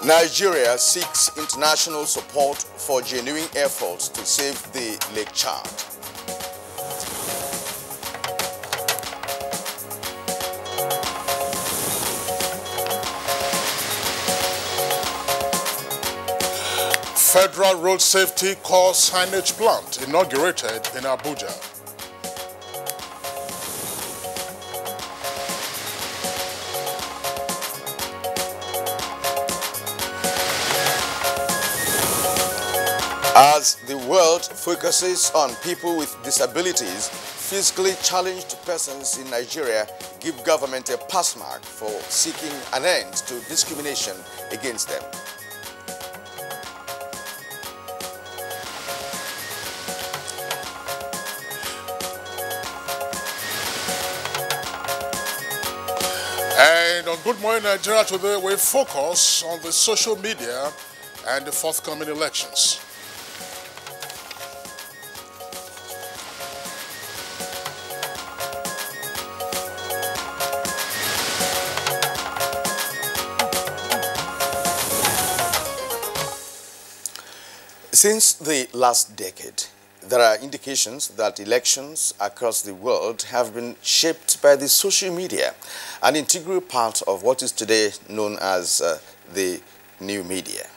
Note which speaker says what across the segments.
Speaker 1: Nigeria seeks international support for genuine efforts to save the Lake Chad.
Speaker 2: Federal Road Safety Core Signage Plant inaugurated in Abuja.
Speaker 1: As the world focuses on people with disabilities, physically challenged persons in Nigeria give government a pass mark for seeking an end to discrimination against them.
Speaker 2: And on Good Morning Nigeria today, we focus on the social media and the forthcoming elections.
Speaker 1: Since the last decade, there are indications that elections across the world have been shaped by the social media, an integral part of what is today known as the new media.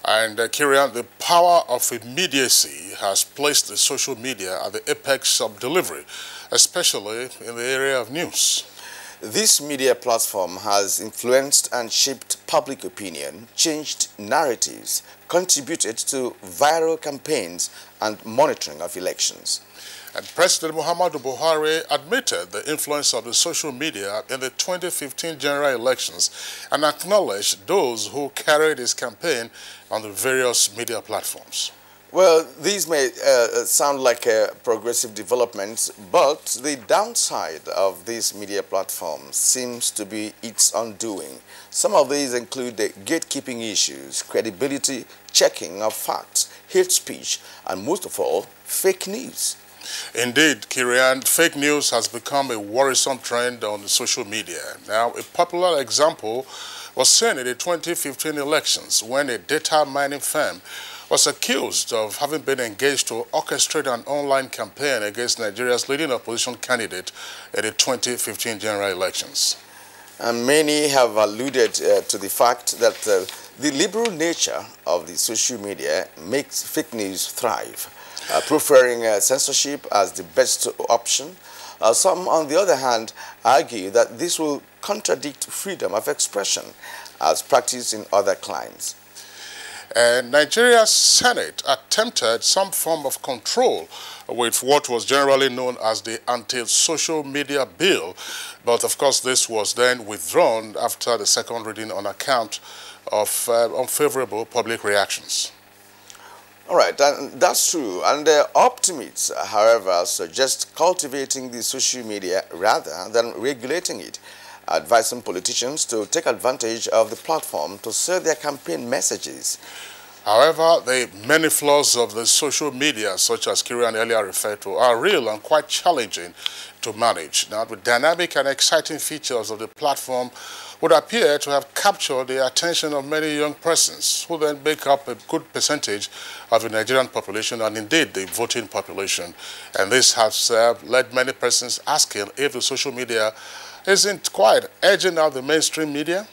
Speaker 2: And Kirian, the power of immediacy has placed the social media at the apex of delivery, especially in the area of news.
Speaker 1: This media platform has influenced and shaped public opinion, changed narratives, contributed to viral campaigns and monitoring of elections.
Speaker 2: And President Muhammadu Buhari admitted the influence of the social media in the 2015 general elections and acknowledged those who carried his campaign on the various media platforms.
Speaker 1: Well, these may sound like progressive developments, but the downside of these media platforms seems to be its undoing. Some of these include the gatekeeping issues, credibility checking of facts, hate speech, and most of all, fake news.
Speaker 2: Indeed, Kirian, fake news has become a worrisome trend on the social media. Now, a popular example was seen in the 2015 elections when a data mining firm was accused of having been engaged to orchestrate an online campaign against Nigeria's leading opposition candidate in the 2015 general elections.
Speaker 1: And many have alluded to the fact that the liberal nature of the social media makes fake news thrive, preferring censorship as the best option. Some, on the other hand, argue that this will contradict freedom of expression as practiced in other climes.
Speaker 2: Nigeria's Senate attempted some form of control with what was generally known as the anti-social media bill, but of course this was then withdrawn after the second reading on account of unfavorable public reactions.
Speaker 1: All right, that's true. And optimists, however, suggest cultivating the social media rather than regulating it, advising politicians to take advantage of the platform to sell their campaign messages.
Speaker 2: However, the many flaws of the social media, such as Kirian earlier referred to, are real and quite challenging to manage. Now, the dynamic and exciting features of the platform would appear to have captured the attention of many young persons, who then make up a good percentage of the Nigerian population and indeed the voting population. And this has led many persons asking if the social media isn't quite edging out the mainstream media.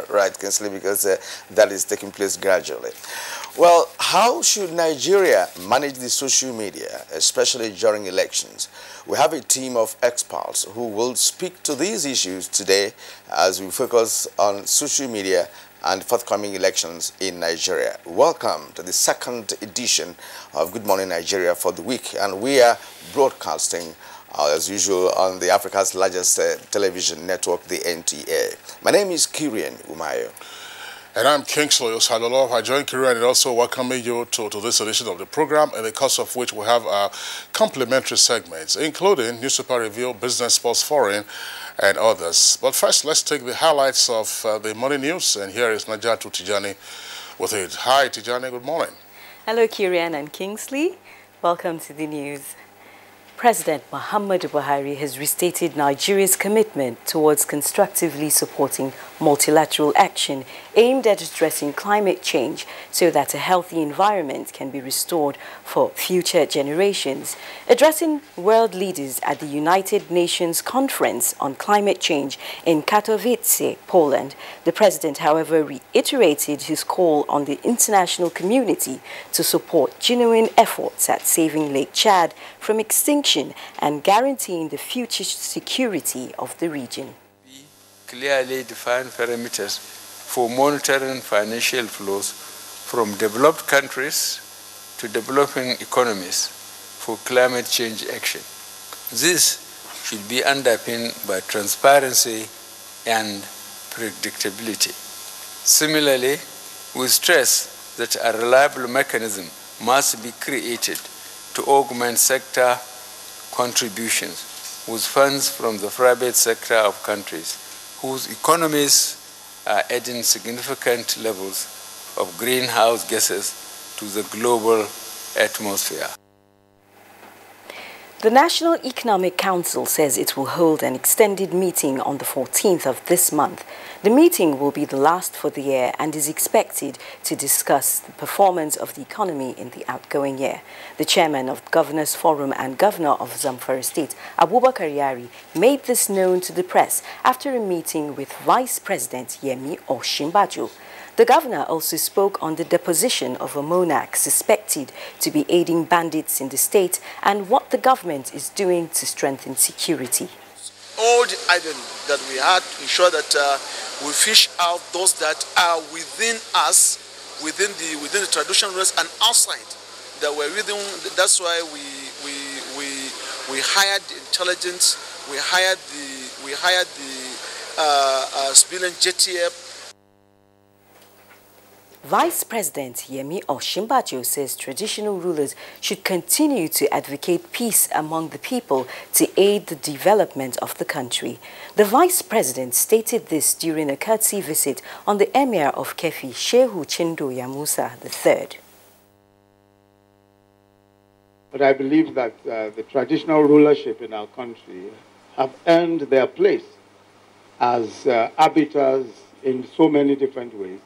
Speaker 1: Right, Kinsley, because that is taking place gradually. Well, how should Nigeria manage the social media, especially during elections? We have a team of experts who will speak to these issues today as we focus on social media and forthcoming elections in Nigeria. Welcome to the second edition of Good Morning Nigeria for the week, and we are broadcasting as usual on the Africa's largest television network, the NTA. My name is Kirian Umayo.
Speaker 2: And I'm Kingsley Osalolo. I join Kirian and also welcoming you to this edition of the program, in the course of which we have complementary segments, including newspaper review, business, sports, foreign, and others. But first, let's take the highlights of the morning news, and here is Najatu Tijani with it. Hi, Tijani, good morning.
Speaker 3: Hello, Kirian and Kingsley. Welcome to the news. President Muhammadu Buhari has restated Nigeria's commitment towards constructively supporting multilateral action aimed at addressing climate change so that a healthy environment can be restored for future generations. Addressing world leaders at the United Nations Conference on Climate Change in Katowice, Poland, the president, however, reiterated his call on the international community to support genuine efforts at saving Lake Chad from extinction and guaranteeing the future security of the region.
Speaker 4: Clearly defined parameters for monitoring financial flows from developed countries to developing economies for climate change action. This should be underpinned by transparency and predictability. Similarly, we stress that a reliable mechanism must be created to augment sector contributions with funds from the private sector of countries whose economies are adding significant levels of greenhouse gases to the global atmosphere.
Speaker 3: The National Economic Council says it will hold an extended meeting on the 14th of this month. The meeting will be the last for the year and is expected to discuss the performance of the economy in the outgoing year. The chairman of Governors Forum and Governor of Zamfara State, Abubakar Yari, made this known to the press after a meeting with Vice President Yemi Osinbajo. The governor also spoke on the deposition of a monarch suspected to be aiding bandits in the state and what the government is doing to strengthen security.
Speaker 5: All the items that we had to ensure that we fish out those that are within us, within the traditional roots and outside. That we're within. That's why we hired the intelligence. We hired the civilian JTF.
Speaker 3: Vice President Yemi Osinbajo says traditional rulers should continue to advocate peace among the people to aid the development of the country. The Vice President stated this during a courtesy visit on the Emir of Kefi, Shehu Chindo Yamusa III.
Speaker 6: But I believe that the traditional rulership in our country have earned their place as arbiters in so many different ways.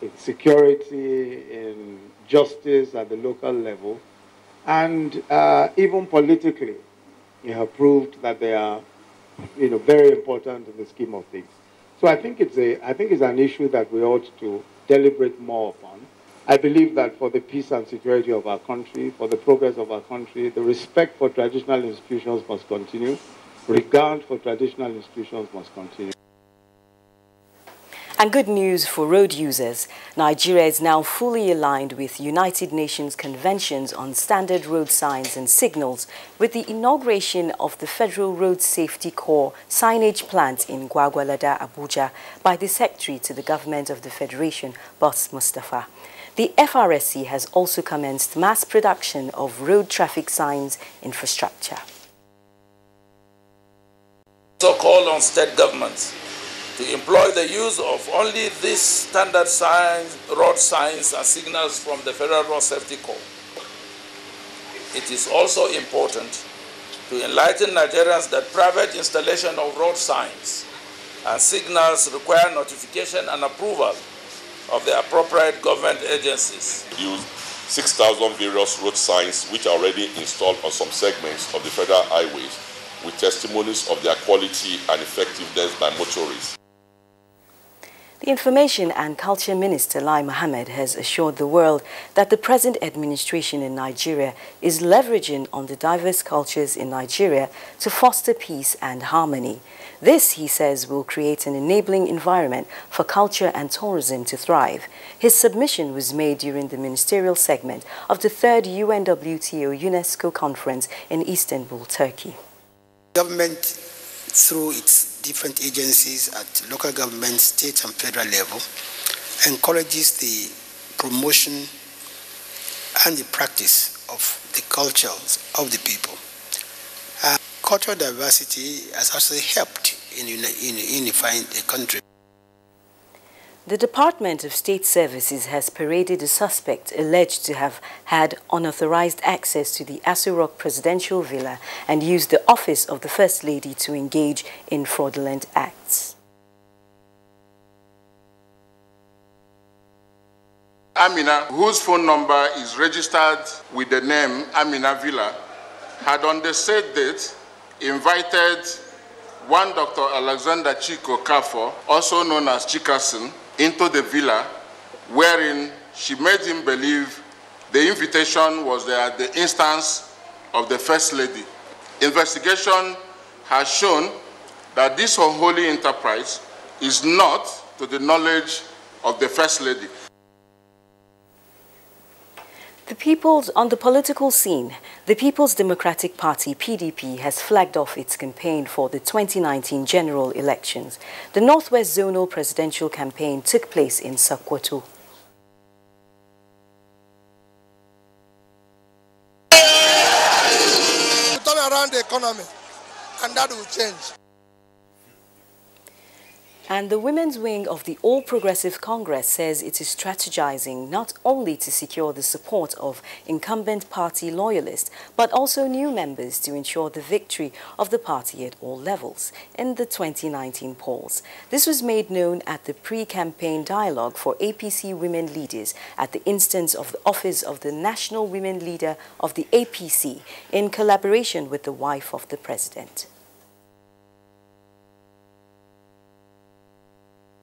Speaker 6: In security, in justice at the local level, and even politically, you have proved that they are, very important in the scheme of things. So I think it's an issue that we ought to deliberate more upon. I believe that for the peace and security of our country, for the progress of our country, the respect for traditional institutions must continue. Regard for traditional institutions must continue.
Speaker 3: And good news for road users. Nigeria is now fully aligned with United Nations Conventions on Standard Road Signs and Signals with the inauguration of the Federal Road Safety Corps signage plant in Gwagwalada, Abuja by the Secretary to the Government of the Federation, Boss Mustafa. The FRSC has also commenced mass production of road traffic signs infrastructure.
Speaker 7: So call on state governments to employ the use of only these standard signs, road signs and signals from the Federal Road Safety Corps. It is also important to enlighten Nigerians that private installation of road signs and signals require notification and approval of the appropriate government agencies.
Speaker 8: Use 6,000 various road signs which are already installed on some segments of the federal highways with testimonies of their quality and effectiveness by motorists.
Speaker 3: The Information and Culture Minister, Lai Mohammed, has assured the world that the present administration in Nigeria is leveraging on the diverse cultures in Nigeria to foster peace and harmony. This, he says, will create an enabling environment for culture and tourism to thrive. His submission was made during the ministerial segment of the 3rd UNWTO UNESCO conference in Istanbul, Turkey.
Speaker 9: Government, through its different agencies at local government, state and federal level, encourages the promotion and the practice of the cultures of the people. Cultural diversity has also helped in unifying the country.
Speaker 3: The Department of State Services has paraded a suspect alleged to have had unauthorized access to the Aso Rock presidential villa and used the office of the First Lady to engage in fraudulent acts.
Speaker 10: Amina, whose phone number is registered with the name Amina Villa, had on the said date invited one Dr. Alexander Chico Kafo, also known as Chikasin, into the villa, wherein she made him believe the invitation was there at the instance of the First Lady. Investigation has shown that this unholy enterprise is not to the knowledge of the First Lady.
Speaker 3: On the political scene, the People's Democratic Party, PDP, has flagged off its campaign for the 2019 general elections. The Northwest Zonal Presidential Campaign took place in Sokoto.
Speaker 11: Turn around the economy, and that will change.
Speaker 3: And the women's wing of the All Progressive Congress says it is strategizing not only to secure the support of incumbent party loyalists, but also new members to ensure the victory of the party at all levels in the 2019 polls. This was made known at the pre-campaign dialogue for APC women leaders at the instance of the Office of the National Women Leader of the APC in collaboration with the wife of the president.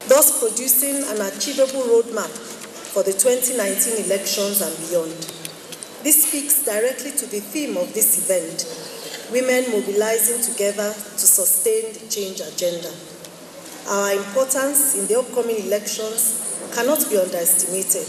Speaker 12: Thus producing an achievable roadmap for the 2019 elections and beyond. This speaks directly to the theme of this event, women mobilizing together to sustain the change agenda. Our importance in the upcoming elections cannot be underestimated.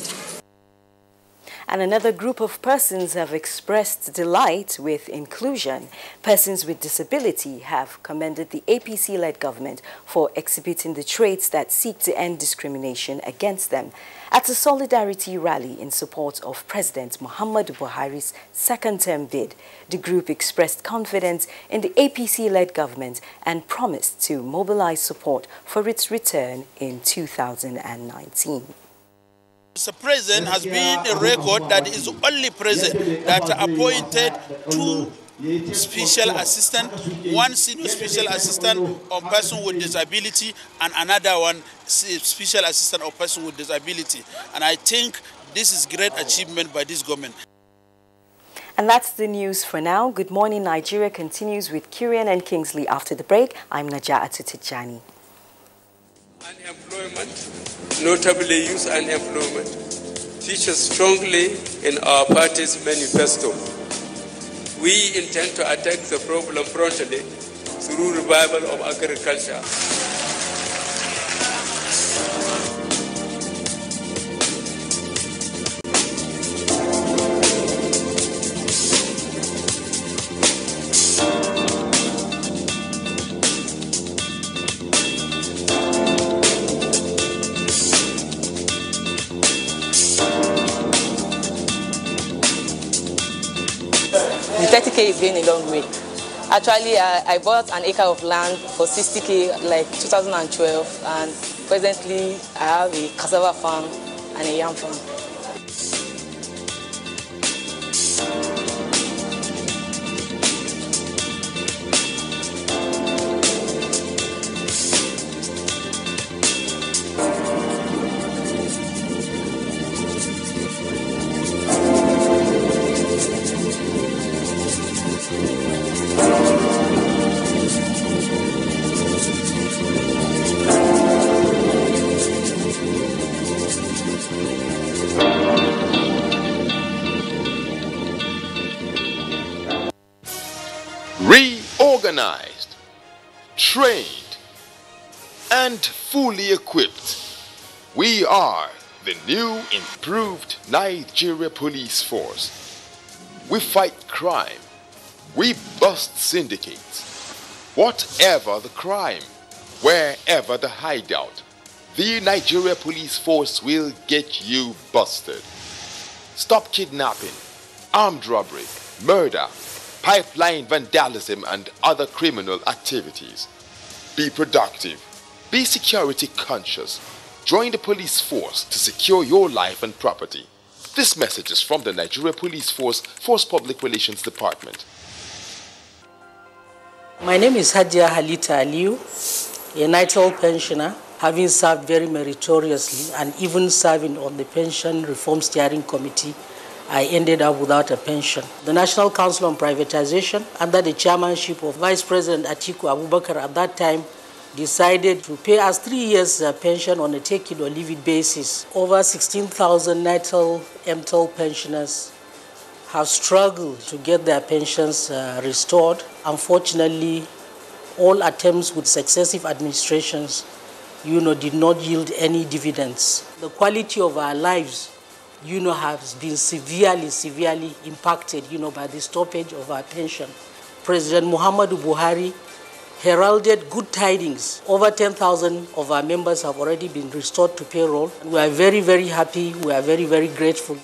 Speaker 3: And another group of persons have expressed delight with inclusion. Persons with disability have commended the APC-led government for exhibiting the traits that seek to end discrimination against them. At a solidarity rally in support of President Muhammadu Buhari's second-term bid, the group expressed confidence in the APC-led government and promised to mobilize support for its return in 2019.
Speaker 13: Mr. President has been a record that is the only president that appointed 2 special assistants, 1 senior special assistant on person with disability and another one special assistant on person with disability. And I think this is great achievement by this government.
Speaker 3: And that's the news for now. Good Morning Nigeria continues with Kirian and Kingsley after the break. I'm Naja'atu Tijani.
Speaker 4: Unemployment, notably youth unemployment, features strongly in our party's manifesto. We intend to attack the problem frontally through revival of agriculture.
Speaker 14: The 30K is going a long way. Actually, I bought an acre of land for 60K like 2012, and presently I have a cassava farm and a yam farm.
Speaker 15: Reorganized, trained, and fully equipped, we are the new improved Nigeria Police Force. We fight crime, we bust syndicates. Whatever the crime, wherever the hideout, the Nigeria Police Force will get you busted. Stop kidnapping, armed robbery, murder, pipeline vandalism, and other criminal activities. Be productive. Be security conscious. Join the police force to secure your life and property. This message is from the Nigeria Police Force Public Relations Department.
Speaker 16: My name is Hadia Halita Aliu, a NITOL pensioner. having served very meritoriously and even serving on the Pension Reform Steering Committee, I ended up without a pension. The National Council on Privatization, under the chairmanship of Vice President Atiku Abubakar at that time, decided to pay us 3 years pension on a take it or leave it basis. Over 16,000 natal MTEL pensioners have struggled to get their pensions restored. Unfortunately, all attempts with successive administrations, did not yield any dividends. The quality of our lives, has been severely impacted, by the stoppage of our pension. President Muhammadu Buhari heralded good tidings. Over 10,000 of our members have already been restored to payroll. We are very, very happy. We are very, very grateful.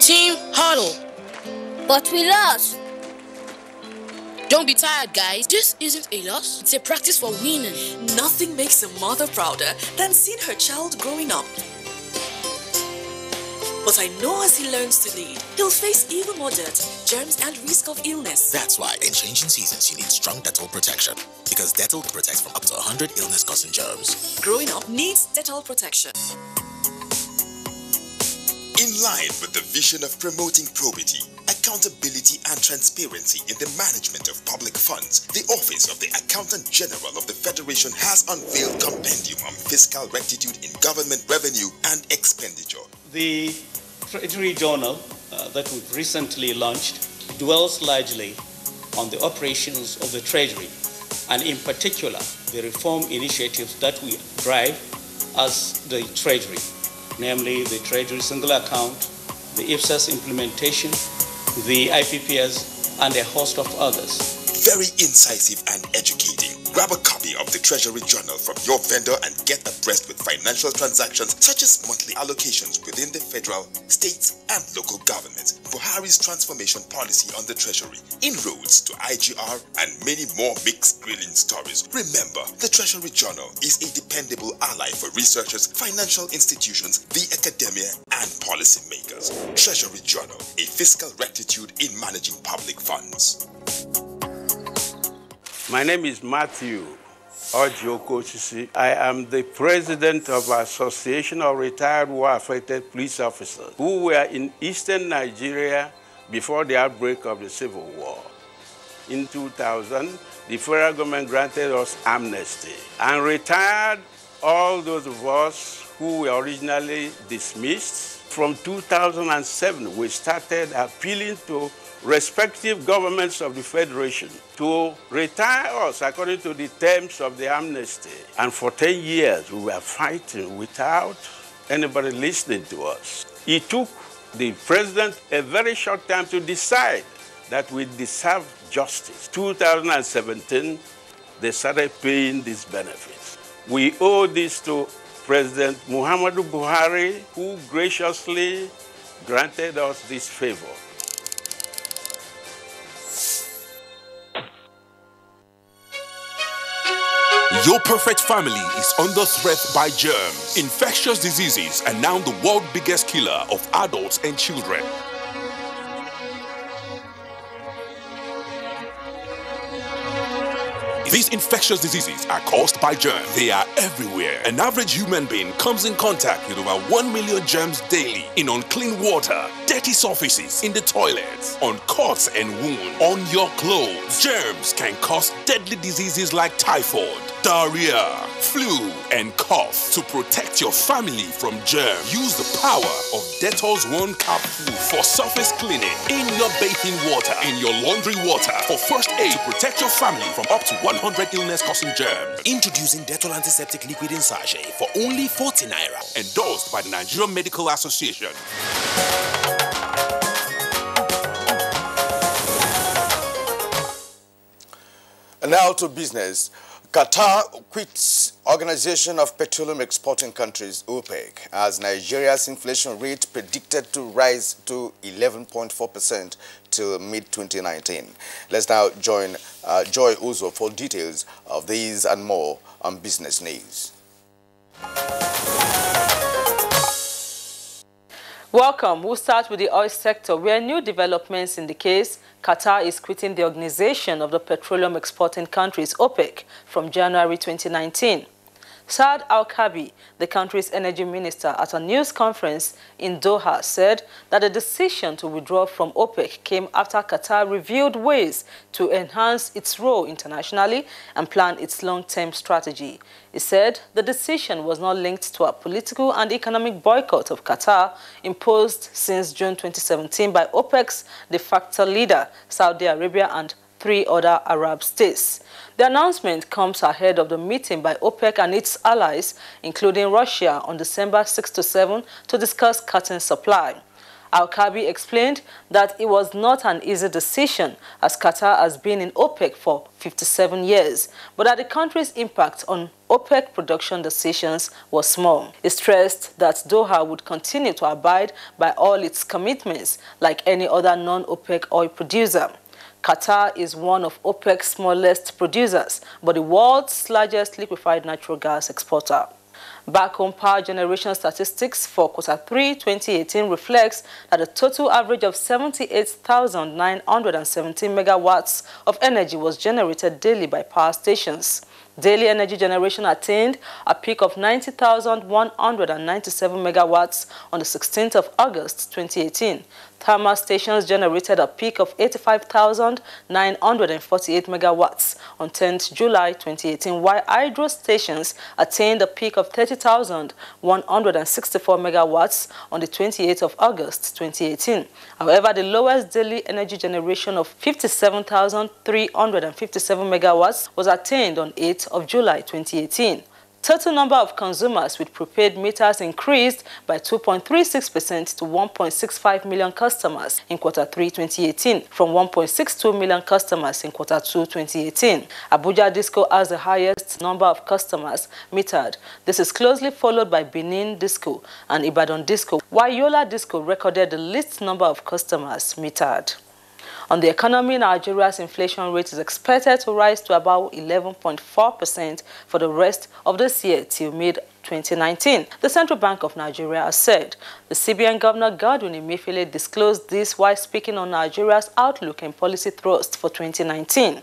Speaker 17: Team huddle. But we lost. Don't be tired, guys. This isn't a loss. It's a practice for winning.
Speaker 18: Nothing makes a mother prouder than seeing her child growing up. But I know as he learns to lead, he'll face even more dirt, germs, and risk of illness.
Speaker 19: That's why in changing seasons, you need strong Dettol protection. Because Dettol protects from up to 100 illness-causing germs.
Speaker 18: Growing up needs Dettol protection.
Speaker 20: In line with the vision of promoting probity, accountability and transparency in the management of public funds, the Office of the Accountant General of the Federation has unveiled Compendium on Fiscal Rectitude in Government Revenue and Expenditure.
Speaker 21: The Treasury Journal that we've recently launched dwells largely on the operations of the Treasury and in particular the reform initiatives that we drive as the Treasury, namely the Treasury Single Account, the IFSAS implementation, the IPPS, and a host of others.
Speaker 20: Very incisive and educating. Grab a copy of the Treasury Journal from your vendor and get abreast with financial transactions such as monthly allocations within the federal, states, and local governments, Buhari's transformation policy on the Treasury, inroads to IGR, and many more mixed grilling stories. Remember, the Treasury Journal is a dependable ally for researchers, financial institutions, the academia, and policymakers. Treasury Journal, a fiscal rectitude in managing public funds.
Speaker 22: My name is Matthew Ojiokosisi. I am the president of Association of Retired War-Affected Police Officers who were in eastern Nigeria before the outbreak of the Civil War. In 2000, the federal government granted us amnesty and retired all those of us who were originally dismissed. From 2007, we started appealing to respective governments of the Federation to retire us according to the terms of the amnesty. And for 10 years, we were fighting without anybody listening to us. It took the president a very short time to decide that we deserve justice. 2017, they started paying these benefits. We owe this to President Muhammadu Buhari, who graciously granted us this favor.
Speaker 23: Your perfect family is under threat by germs. Infectious diseases are now the world's biggest killer of adults and children. These infectious diseases are caused by germs. They are everywhere. An average human being comes in contact with over 1 million germs daily in unclean water, dirty surfaces, in the toilets, on cuts and wounds, on your clothes. Germs can cause deadly diseases like typhoid, diarrhea, flu, and cough. To protect your family from germs, use the power of Dettol's One Capsule for surface cleaning in your bathing water, in your laundry water, for first aid to protect your family from up to 100 illness-causing germs.
Speaker 19: Introducing Dettol Antiseptic Liquid in Sachet for only 40 Naira.
Speaker 23: Endorsed by the Nigerian Medical Association.
Speaker 1: And now to business. Qatar quits Organization of Petroleum Exporting Countries, OPEC, as Nigeria's inflation rate predicted to rise to 11.4% till mid-2019. Let's now join Joy Uzo for details of these and more on business news.
Speaker 2: Welcome. We'll start with the oil sector, where new developments indicate Qatar is quitting the Organization of the Petroleum Exporting Countries, OPEC, from January 2019. Saad Al-Kabi, the country's energy minister, at a news conference in Doha, said that the decision to withdraw from OPEC came after Qatar reviewed ways to enhance its role internationally and plan its long-term strategy. He said the decision was not linked to a political and economic boycott of Qatar imposed since June 2017 by OPEC's de facto leader, Saudi Arabia, and 3 other Arab states. The announcement comes ahead of the meeting by OPEC and its allies, including Russia, on December 6 to 7 to discuss cutting supply. Al-Kabi explained that it was not an easy decision, as Qatar has been in OPEC for 57 years, but that the country's impact on OPEC production decisions was small. He stressed that Doha would continue to abide by all its commitments like any other non-OPEC oil producer. Qatar is one of OPEC's smallest producers, but the world's largest liquefied natural gas exporter. Back home, power generation statistics for Q3 2018 reflects that a total average of 78,917 megawatts of energy was generated daily by power stations. Daily energy generation attained a peak of 90,197 megawatts on the 16th of August 2018. Thermal stations generated a peak of 85,948 megawatts on 10th July 2018, while hydro stations attained a peak of 30,164 megawatts on the 28th of August 2018. However, the lowest daily energy generation of 57,357 megawatts was attained on 8th of July 2018. Total number of consumers with prepaid meters increased by 2.36% to 1.65 million customers in Q3 2018 from 1.62 million customers in Q2 2018. Abuja Disco has the highest number of customers metered. This is closely followed by Benin Disco and Ibadan Disco, while Yola Disco recorded the least number of customers metered. On the economy, Nigeria's inflation rate is expected to rise to about 11.4% for the rest of this year till mid-2019. The Central Bank of Nigeria has said. The CBN Governor Godwin Emefiele disclosed this while speaking on Nigeria's outlook and policy thrust for 2019.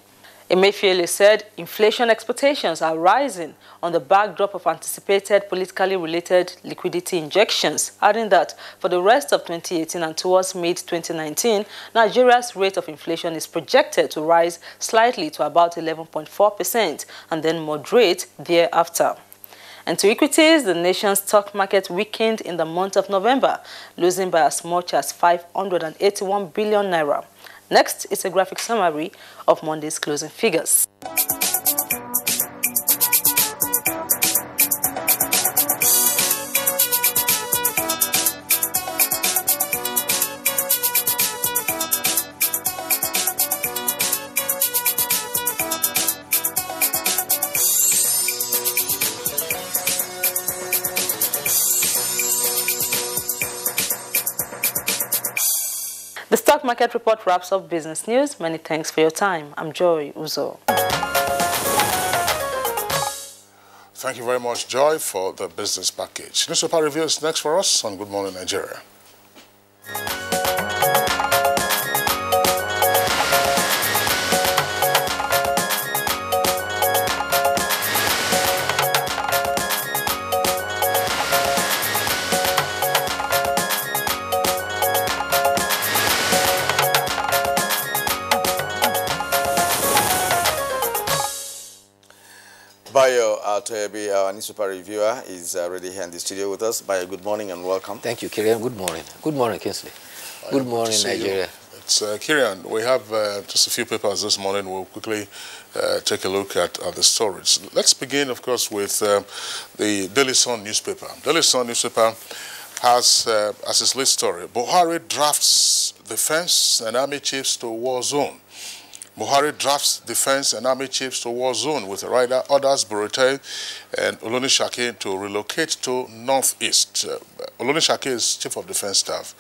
Speaker 2: Emefiele said inflation expectations are rising on the backdrop of anticipated politically related liquidity injections, adding that for the rest of 2018 and towards mid-2019, Nigeria's rate of inflation is projected to rise slightly to about 11.4% and then moderate thereafter. And to equities, the nation's stock market weakened in the month of November, losing by as much as 581 billion naira. Next is a graphic summary of Monday's closing figures. The stock market report wraps up business news. Many thanks for your time. I'm Joy Uzo.
Speaker 5: Thank you very much, Joy, for the business package. Newspaper review is next for us on Good Morning Nigeria.
Speaker 1: Bayo Altoebi, our newspaper reviewer, is already here in the studio with us. Bayo, good morning and welcome.
Speaker 6: Thank you, Kirian. Good morning. Good morning, Kinsley. Good morning, Nigeria.
Speaker 5: It's Kirian. We have just a few papers this morning. We'll quickly take a look at the stories. Let's begin, of course, with the Daily Sun newspaper. Daily Sun newspaper has, as its lead story, Buhari drafts defense and army chiefs to war zone. Buhari drafts defense and army chiefs to war zone with rider orders Burute and Olonisake to relocate to northeast. Olonisake is chief of defense staff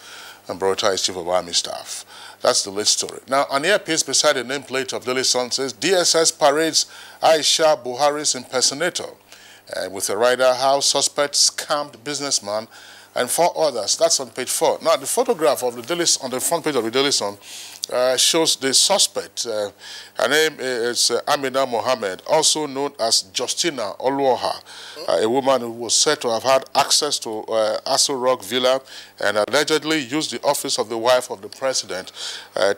Speaker 5: and Burute is chief of army staff. That's the lead story. Now, an earpiece beside the nameplate of Daily Sun says DSS parades Aisha Buhari's impersonator. With a rider, how suspect scammed businessman and 4 others. That's on page 4. Now, the photograph of the Daily, on the front page of the Daily Sun shows the suspect. Her name is Amina Mohammed, also known as Justina Oluoha, a woman who was said to have had access to Aso Rock Villa and allegedly used the office of the wife of the president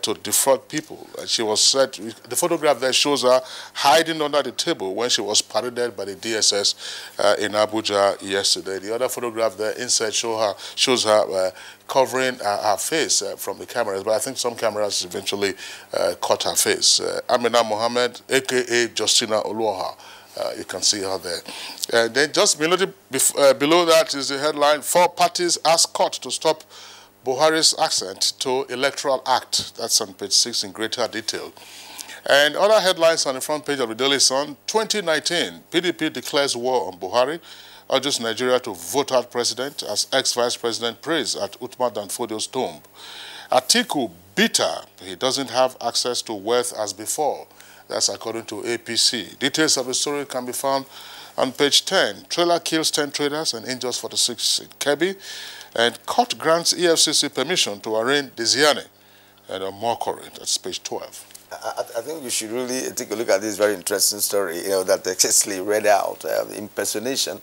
Speaker 5: to defraud people. She was said, the photograph there shows her hiding under the table when she was paraded by the DSS in Abuja yesterday. The other photograph there inside shows her covering her face from the cameras, but I think some cameras eventually caught her face. Amina Mohammed, a.k.a. Justina Oluoha. You can see her there. And then just below that is the headline, 4 parties ask court to stop Buhari's assent to Electoral Act. That's on page 6 in greater detail. And other headlines on the front page of the Daily Sun, 2019, PDP declares war on Buhari, urges Nigeria to vote out president as ex-vice president prays at Uthman Danfodio's tomb. Atiku bitter, he doesn't have access to wealth as before. That's according to APC. Details of the story can be found on page 10. Trailer kills 10 traders and injures 46 in Kebbi. And court grants EFCC permission to arraign Desiane and Omokore. That's page 12.
Speaker 1: I think we should really take a look at this very interesting story, that excessively read out, the impersonation,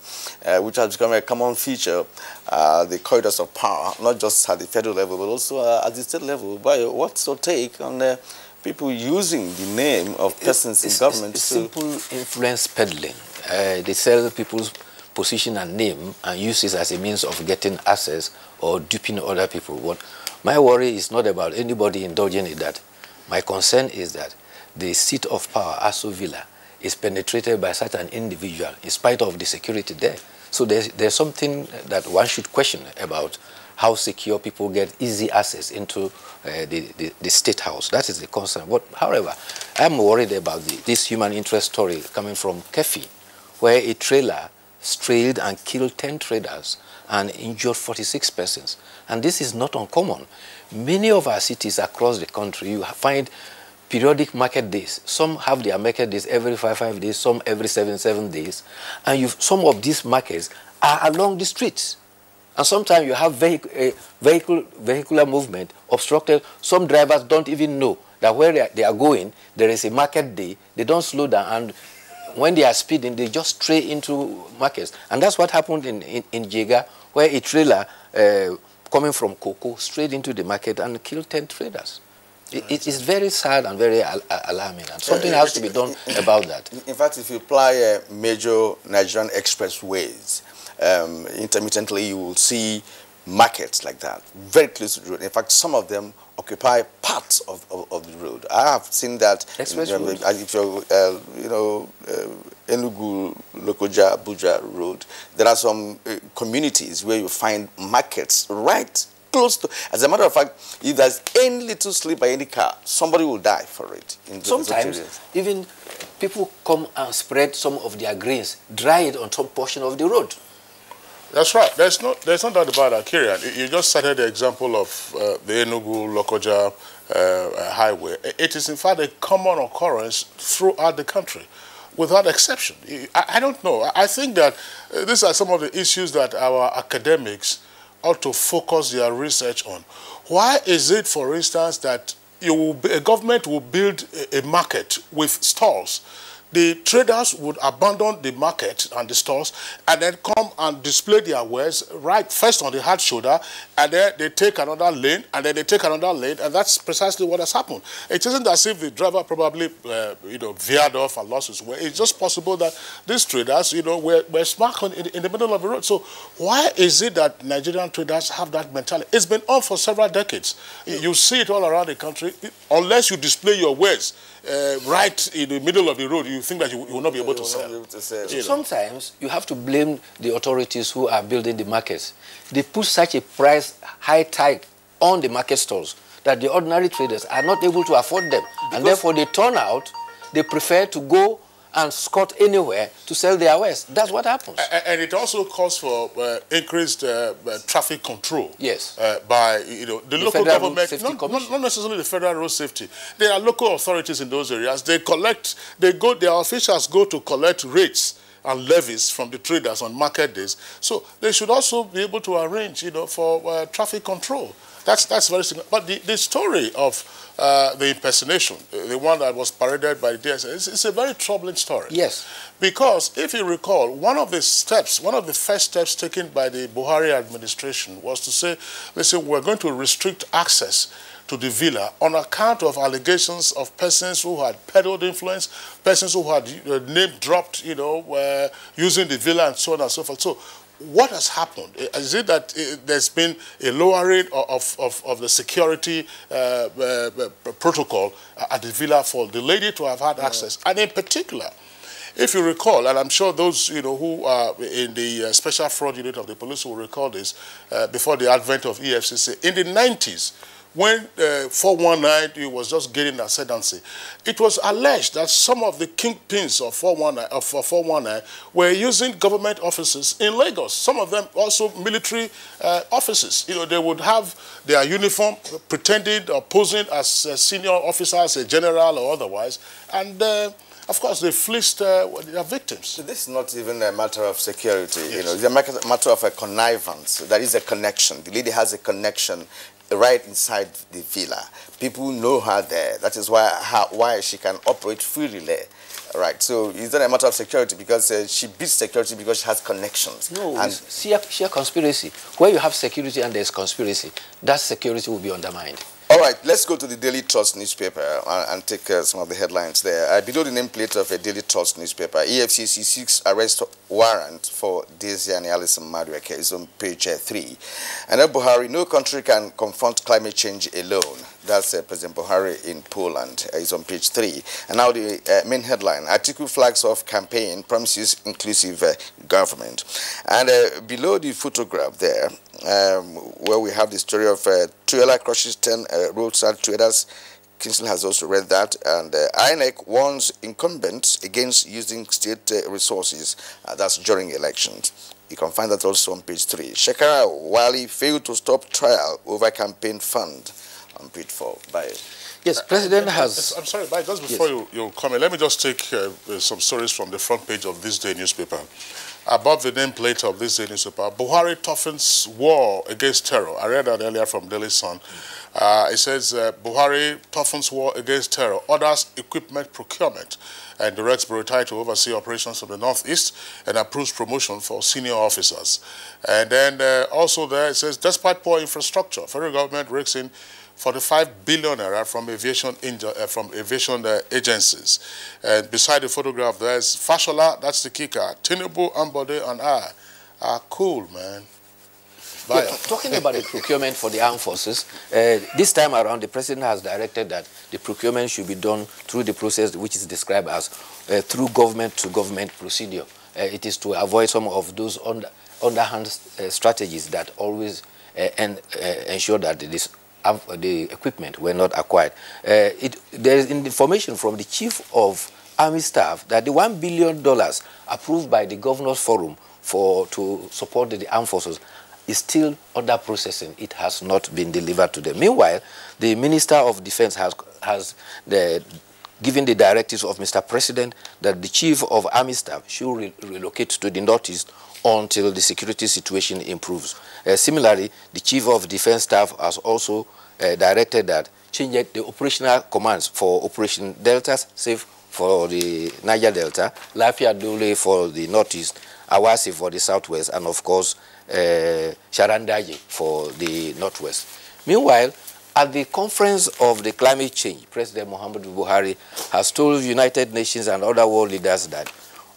Speaker 1: which has become a common feature, the corridors of power, not just at the federal level, but also at the state level. But what's your take on people using the name of persons in government?
Speaker 6: It's simple influence peddling. They sell people's position and name and use it as a means of getting access or duping other people. My worry is not about anybody indulging in that. My concern is that the seat of power, Aso Villa, is penetrated by such an individual in spite of the security there. So there's something that one should question about how secure people get easy access into the state house. That is the concern. However, I'm worried about this human interest story coming from Kefi, where a trailer strayed and killed 10 traders and injured 46 persons. And this is not uncommon. Many of our cities across the country, you find periodic market days. Some have their market days every 5 days, some every 7 days. And some of these markets are along the streets. And sometimes you have vehicular movement obstructed. Some drivers don't even know that where they are going, there is a market day. They don't slow down. And when they are speeding, they just stray into markets. And that's what happened in Jega, where a trailer coming from Cocoa straight into the market and killed 10 traders. It is very sad and very alarming, and something has to be done about that.
Speaker 1: In fact, if you apply major Nigerian expressways, intermittently you will see markets like that, very close to the road. In fact, some of them occupy parts of the road. I have seen that. If you're, Enugu, Lokoja, Abuja road, there are some communities where you find markets right close to. As a matter of fact, if there's any little slip by any car, somebody will die for it.
Speaker 6: Sometimes even people come and spread some of their grains, dry it on some portion of the road.
Speaker 5: That's right. There's no doubt about that, Kieran. You just cited the example of the Enugu-Lokoja highway. It is, in fact, a common occurrence throughout the country, without exception. I don't know. I think that these are some of the issues that our academics ought to focus their research on. Why is it, for instance, that a government will build a market with stalls? The traders would abandon the market and the stores and then come and display their wares right first on the hard shoulder, and then they take another lane, and then they take another lane, and that's precisely what has happened. It isn't as if the driver probably, veered off and lost his way. It's just possible that these traders, were smack in the middle of the road. So why is it that Nigerian traders have that mentality? It's been on for several decades. You see it all around the country. Unless you display your wares right in the middle of the road, you think that you will not be able to sell.
Speaker 6: Sometimes you have to blame the authorities who are building the markets. They put such a price high tag on the market stalls that the ordinary traders are not able to afford them. And therefore they turn out, they prefer to go and scot anywhere to sell their wares. That's what happens.
Speaker 5: And it also calls for increased traffic control.
Speaker 6: Yes.
Speaker 5: By the local government, not necessarily the Federal Road Safety. There are local authorities in those areas. Their officials go to collect rates and levies from the traders on market days. So they should also be able to arrange, for traffic control. That's very significant. But the story of the impersonation, the one that was paraded by the DSS, it's a very troubling story.
Speaker 6: Yes.
Speaker 5: Because if you recall, one of the first steps taken by the Buhari administration was to say, listen, we're going to restrict access to the villa on account of allegations of persons who had peddled influence, persons who had name dropped, using the villa and so on and so forth. So what has happened? Is it that there's been a lowering of the security protocol at the villa for the lady to have had access? And in particular, if you recall, and I'm sure those who are in the special fraud unit of the police will recall this, before the advent of EFCC, in the 90s, when 419 was just gaining ascendancy, it was alleged that some of the kingpins of 419 were using government offices in Lagos. Some of them also military offices. They would have their uniform, pretending or posing as senior officers, a general or otherwise, and of course, they fleeced their victims.
Speaker 1: So this is not even a matter of security.
Speaker 5: Yes.
Speaker 1: It's a matter of a connivance. There is a connection. The lady has a connection right inside the villa. People know her there. That is why she can operate freely there. Right. So it's not a matter of security because she beats security because she has connections.
Speaker 6: No,
Speaker 1: and
Speaker 6: it's sheer conspiracy. Where you have security and there's conspiracy, that security will be undermined.
Speaker 1: All right, let's go to the Daily Trust newspaper and take some of the headlines there. Below the nameplate of a Daily Trust newspaper, EFCC seeks arrest warrant for Daisy and Alison Madueke is on page 3. And then Buhari, no country can confront climate change alone. That's President Buhari in Poland is on page 3. And now the main headline, Atiku flags off campaign, promises inclusive government. And below the photograph there, where we have the story of trailer crushes 10 roadside traders. Kinsley has also read that. And INEC warns incumbents against using state resources. That's during elections. You can find that also on page 3. Shekara Wali failed to stop trial over campaign fund on page 4. Bye.
Speaker 6: Yes, President has...
Speaker 5: I'm sorry, but just before you comment, let me just take some stories from the front page of this day newspaper. Above the nameplate of this day newspaper, Buhari toughens war against terror. I read that earlier from Daily Sun. It says, Buhari toughens war against terror, orders equipment procurement, and directs Burutai to oversee operations from the northeast and approves promotion for senior officers. And then also there it says, despite poor infrastructure, federal government rakes in 45 billion naira from aviation agencies. And beside the photograph, there's Fashola, that's the kicker. Tinubu, Ambode, and I are cool, man.
Speaker 6: Yeah, talking about the procurement for the armed forces, this time around, the president has directed that the procurement should be done through the process which is described as through government-to-government procedure. It is to avoid some of those underhand strategies that always ensure that the equipment were not acquired. There is information from the chief of army staff that the $1 billion approved by the Governors Forum to support the armed forces is still under processing. It has not been delivered to them. Meanwhile, the Minister of Defense has given the directives of Mr. President that the Chief of Army Staff should relocate to the Northeast until the security situation improves. Similarly, the Chief of Defense Staff has also directed that change the operational commands for Operation Delta Safe for the Niger Delta, Lafia Dole for the Northeast, Awasi for the Southwest, and of course, Sharandaji for the Northwest. Meanwhile, at the conference of the climate change, President Muhammadu Buhari has told United Nations and other world leaders that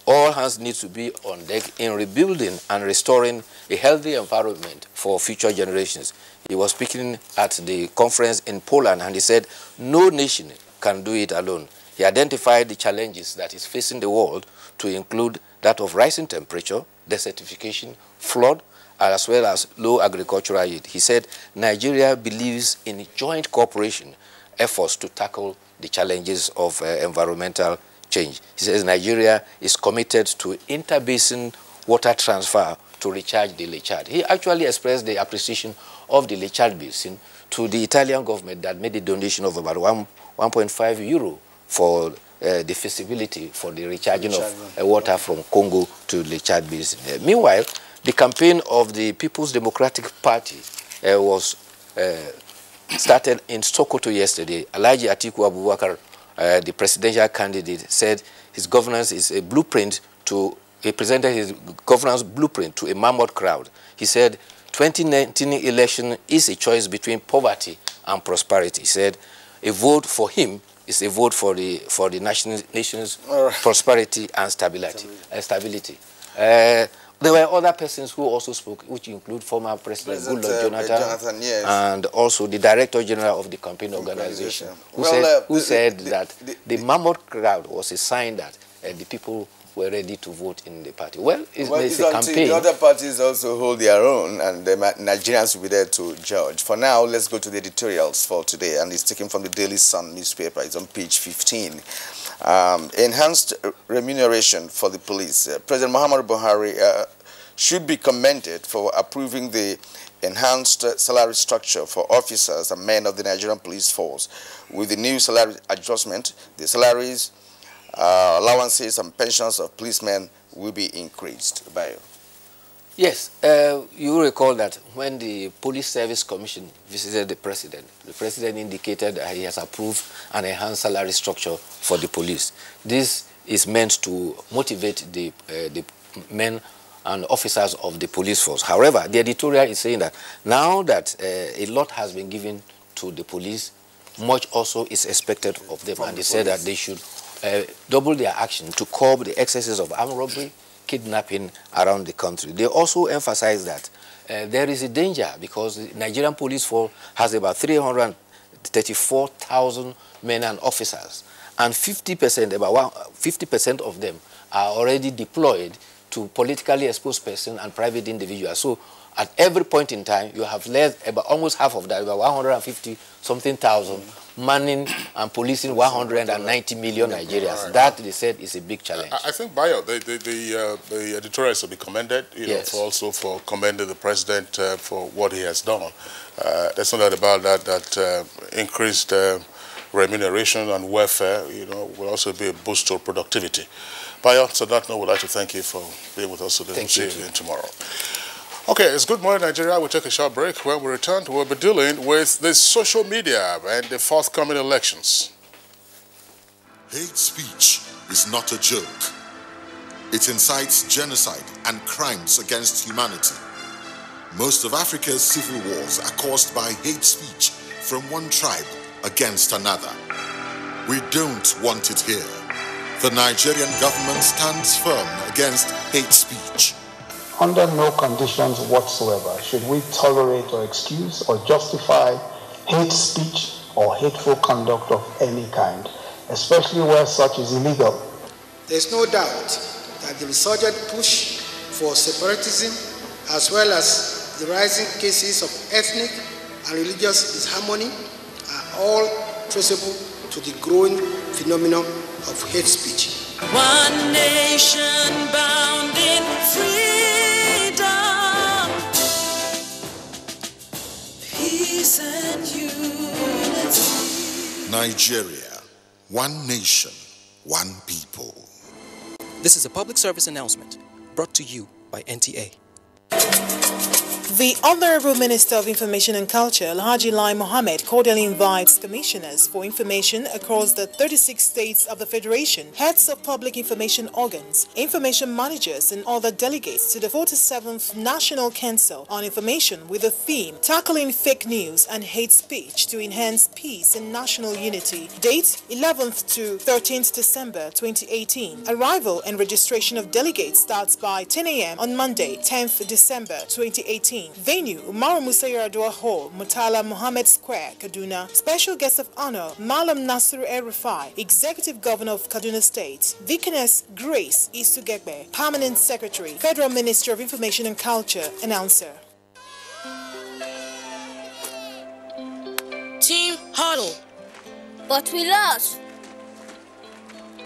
Speaker 6: all hands need to be on deck in rebuilding and restoring a healthy environment for future generations. He was speaking at the conference in Poland and he said, no nation can do it alone. He identified the challenges that is facing the world to include that of rising temperature, desertification, flood, as well as low agricultural yield. He said Nigeria believes in joint cooperation efforts to tackle the challenges of environmental change. He says Nigeria is committed to interbasin water transfer to recharge the Lake Chad. He actually expressed the appreciation of the Lake Chad basin to the Italian government that made a donation of about 1.5 euro for the feasibility for the recharging of water from Congo to the Chad Basin. Meanwhile, the campaign of the People's Democratic Party was started in Sokoto yesterday. Alhaji Atiku Abubakar, the presidential candidate, said his governance is a blueprint to, he presented his governance blueprint to a mammoth crowd. He said 2019 election is a choice between poverty and prosperity. He said a vote for him is a vote for the nation's prosperity and stability. There were other persons who also spoke, which include former President Goodluck Jonathan,
Speaker 1: yes,
Speaker 6: and also the Director General of the campaign organization, who said that the mammoth crowd was a sign that the people were ready to vote in the party. Well, it's a campaign.
Speaker 1: The other parties also hold their own, and the Nigerians will be there to judge. For now, let's go to the editorials for today, and it's taken from the Daily Sun newspaper. It's on page 15. Enhanced remuneration for the police. President Muhammadu Buhari should be commended for approving the enhanced salary structure for officers and men of the Nigerian police force. With the new salary adjustment, the salaries, allowances and pensions of policemen will be increased. Bayo.
Speaker 6: Yes, you recall that when the Police Service Commission visited the president indicated that he has approved an enhanced salary structure for the police. This is meant to motivate the men and officers of the police force. However, the editorial is saying that now that a lot has been given to the police, much also is expected of them, and they said that they should double their action to curb the excesses of armed robbery, kidnapping around the country. They also emphasize that there is a danger because the Nigerian police force has about 334,000 men and officers, and 50%, about 50% of them are already deployed to politically exposed persons and private individuals. So at every point in time, you have led about almost half of that, about 150-something thousand, manning and policing 190 million Nigerians. Right. That, they said, is a big challenge.
Speaker 5: I think, Bayo, the editorials will be commended,
Speaker 6: yes,
Speaker 5: for commending the president for what he has done. There's no doubt about that, increased remuneration and welfare, will also be a boost to productivity. Bayo, so that note, we'd like to thank you for being with us today.
Speaker 6: Thank you.
Speaker 5: See you again tomorrow. Okay, it's Good Morning Nigeria. We'll take a short break. When we return, we'll be dealing with the social media and the forthcoming elections.
Speaker 20: Hate speech is not a joke. It incites genocide and crimes against humanity. Most of Africa's civil wars are caused by hate speech from one tribe against another. We don't want it here. The Nigerian government stands firm against hate speech.
Speaker 7: Under no conditions whatsoever should we tolerate or excuse or justify hate speech or hateful conduct of any kind, especially where such is illegal.
Speaker 11: There's no doubt that the resurgent push for separatism, as well as the rising cases of ethnic and religious disharmony, are all traceable to the growing phenomenon of hate speech.
Speaker 18: One nation bound in freedom, peace and unity.
Speaker 20: Nigeria, one nation, one people.
Speaker 8: This is a public service announcement brought to you by NTA.
Speaker 9: The Honorable Minister of Information and Culture, Alhaji Lai Mohammed, cordially invites commissioners for information across the 36 states of the Federation, heads of public information organs, information managers, and other delegates to the 47th National Council on Information with the theme Tackling Fake News and Hate Speech to Enhance Peace and National Unity. Date 11th to 13th December 2018. Arrival and registration of delegates starts by 10 a.m. on Monday, 10th December 2018. Venue, Umaru Musa Yar'Adua Hall, Murtala Mohammed Square, Kaduna. Special guest of honor, Malam Nasiru El-Rufai, Executive Governor of Kaduna State. Deaconess Grace Isugekbe, Permanent Secretary, Federal Ministry of Information and Culture. Announcer.
Speaker 17: Team huddle. But we lost.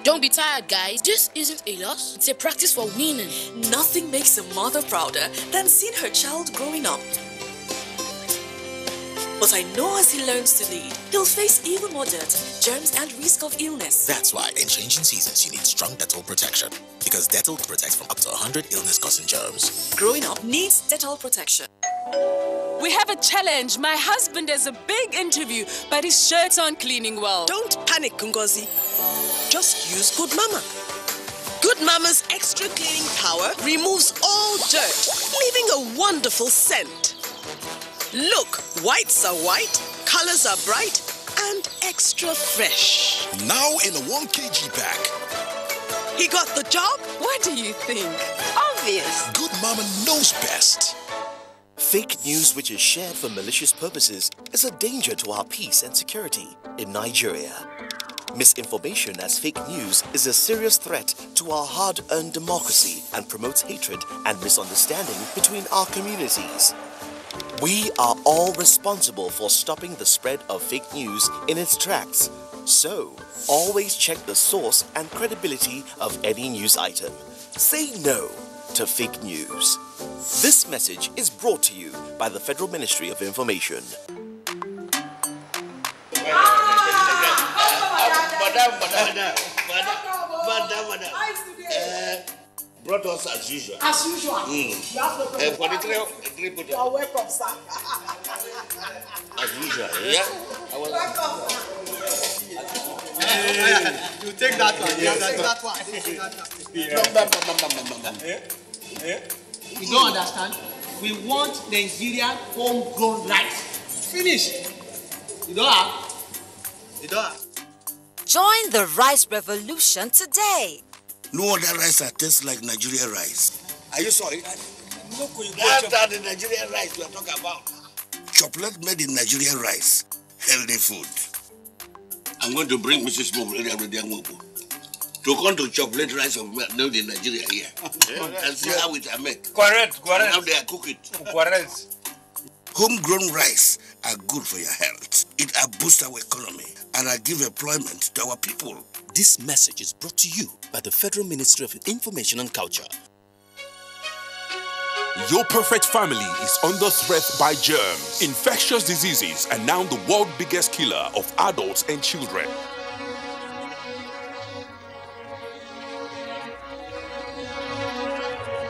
Speaker 17: Don't be tired, guys. This isn't a loss. It's a practice for winning.
Speaker 18: Nothing makes a mother prouder than seeing her child growing up. But I know as he learns to lead, he'll face even more dirt, germs, and risk of illness.
Speaker 19: That's why in changing seasons, you need strong Dettol protection. Because Dettol protects from up to 100 illness-causing germs.
Speaker 18: Growing up needs Dettol protection.
Speaker 10: We have a challenge. My husband has a big interview, but his shirts aren't cleaning well.
Speaker 12: Don't panic, Ngozi. Just use Good Mama. Good Mama's extra cleaning power removes all dirt, leaving a wonderful scent. Look, whites are white, colors are bright, and extra fresh.
Speaker 19: Now in a 1 kg pack.
Speaker 12: He got the job?
Speaker 10: What do you think?
Speaker 12: Obvious.
Speaker 19: Good Mama knows best.
Speaker 13: Fake news which is shared for malicious purposes is a danger to our peace and security in Nigeria. Misinformation as fake news is a serious threat to our hard-earned democracy and promotes hatred and misunderstanding between our communities. We are all responsible for stopping the spread of fake news in its tracks. So, always check the source and credibility of any news item. Say no to fake news. This message is brought to you by the Federal Ministry of Information.
Speaker 24: Brought us as usual.
Speaker 25: As usual. You have no problem. You are welcome, sir.
Speaker 24: As usual, yeah?
Speaker 25: Welcome. You take that one. Take that one. You don't understand? We want Nigerian homegrown rice. Finish. You don't have? You don't have?
Speaker 26: Join the rice revolution today.
Speaker 24: No other rice that tastes like Nigerian rice.
Speaker 25: Are you sorry?
Speaker 24: That's the Nigerian rice we are talking about. Chocolate made in Nigerian rice. Healthy food. I'm going to bring Mrs. Mom to come to chocolate rice made in Nigeria here. And see how it are made.
Speaker 25: Correct.
Speaker 24: And how they are cook it.
Speaker 25: Correct.
Speaker 24: Homegrown rice are good for your health. It boosts our economy and give employment to our people.
Speaker 8: This message is brought to you by the Federal Ministry of Information and Culture.
Speaker 23: Your perfect family is under threat by germs. Infectious diseases are now the world's biggest killer of adults and children.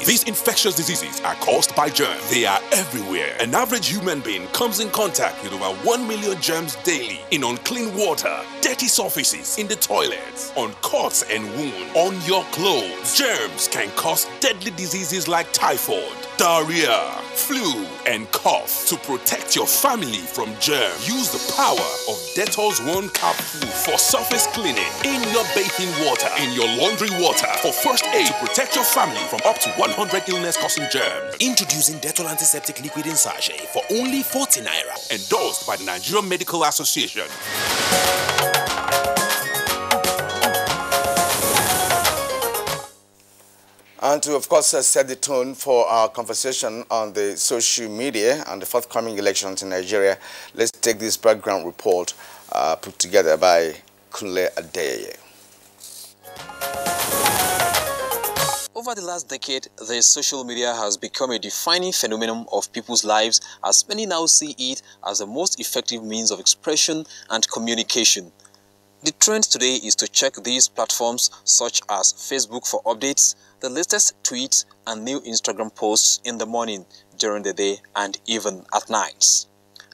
Speaker 23: These infectious diseases are caused by germs. They are everywhere. An average human being comes in contact with over 1 million germs daily in unclean water, dirty surfaces, in the toilets, on cuts and wounds, on your clothes. Germs can cause deadly diseases like typhoid, diarrhea, flu, and cough. To protect your family from germs, use the power of Dettol's 1 capsule for surface cleaning in your bathing water, in your laundry water, for first aid to protect your family from up to 100 illness-causing germs.
Speaker 8: Introducing Dettol Antiseptic Liquid in Sachet for only 40 naira.
Speaker 23: Endorsed by the Nigerian Medical Association.
Speaker 1: And to, of course, set the tone for our conversation on the social media and the forthcoming elections in Nigeria, let's take this background report put together by Kunle Adeyeye.
Speaker 27: Over the last decade, the social media has become a defining phenomenon of people's lives, as many now see it as the most effective means of expression and communication. The trend today is to check these platforms such as Facebook for updates, the latest tweets and new Instagram posts in the morning, during the day and even at night.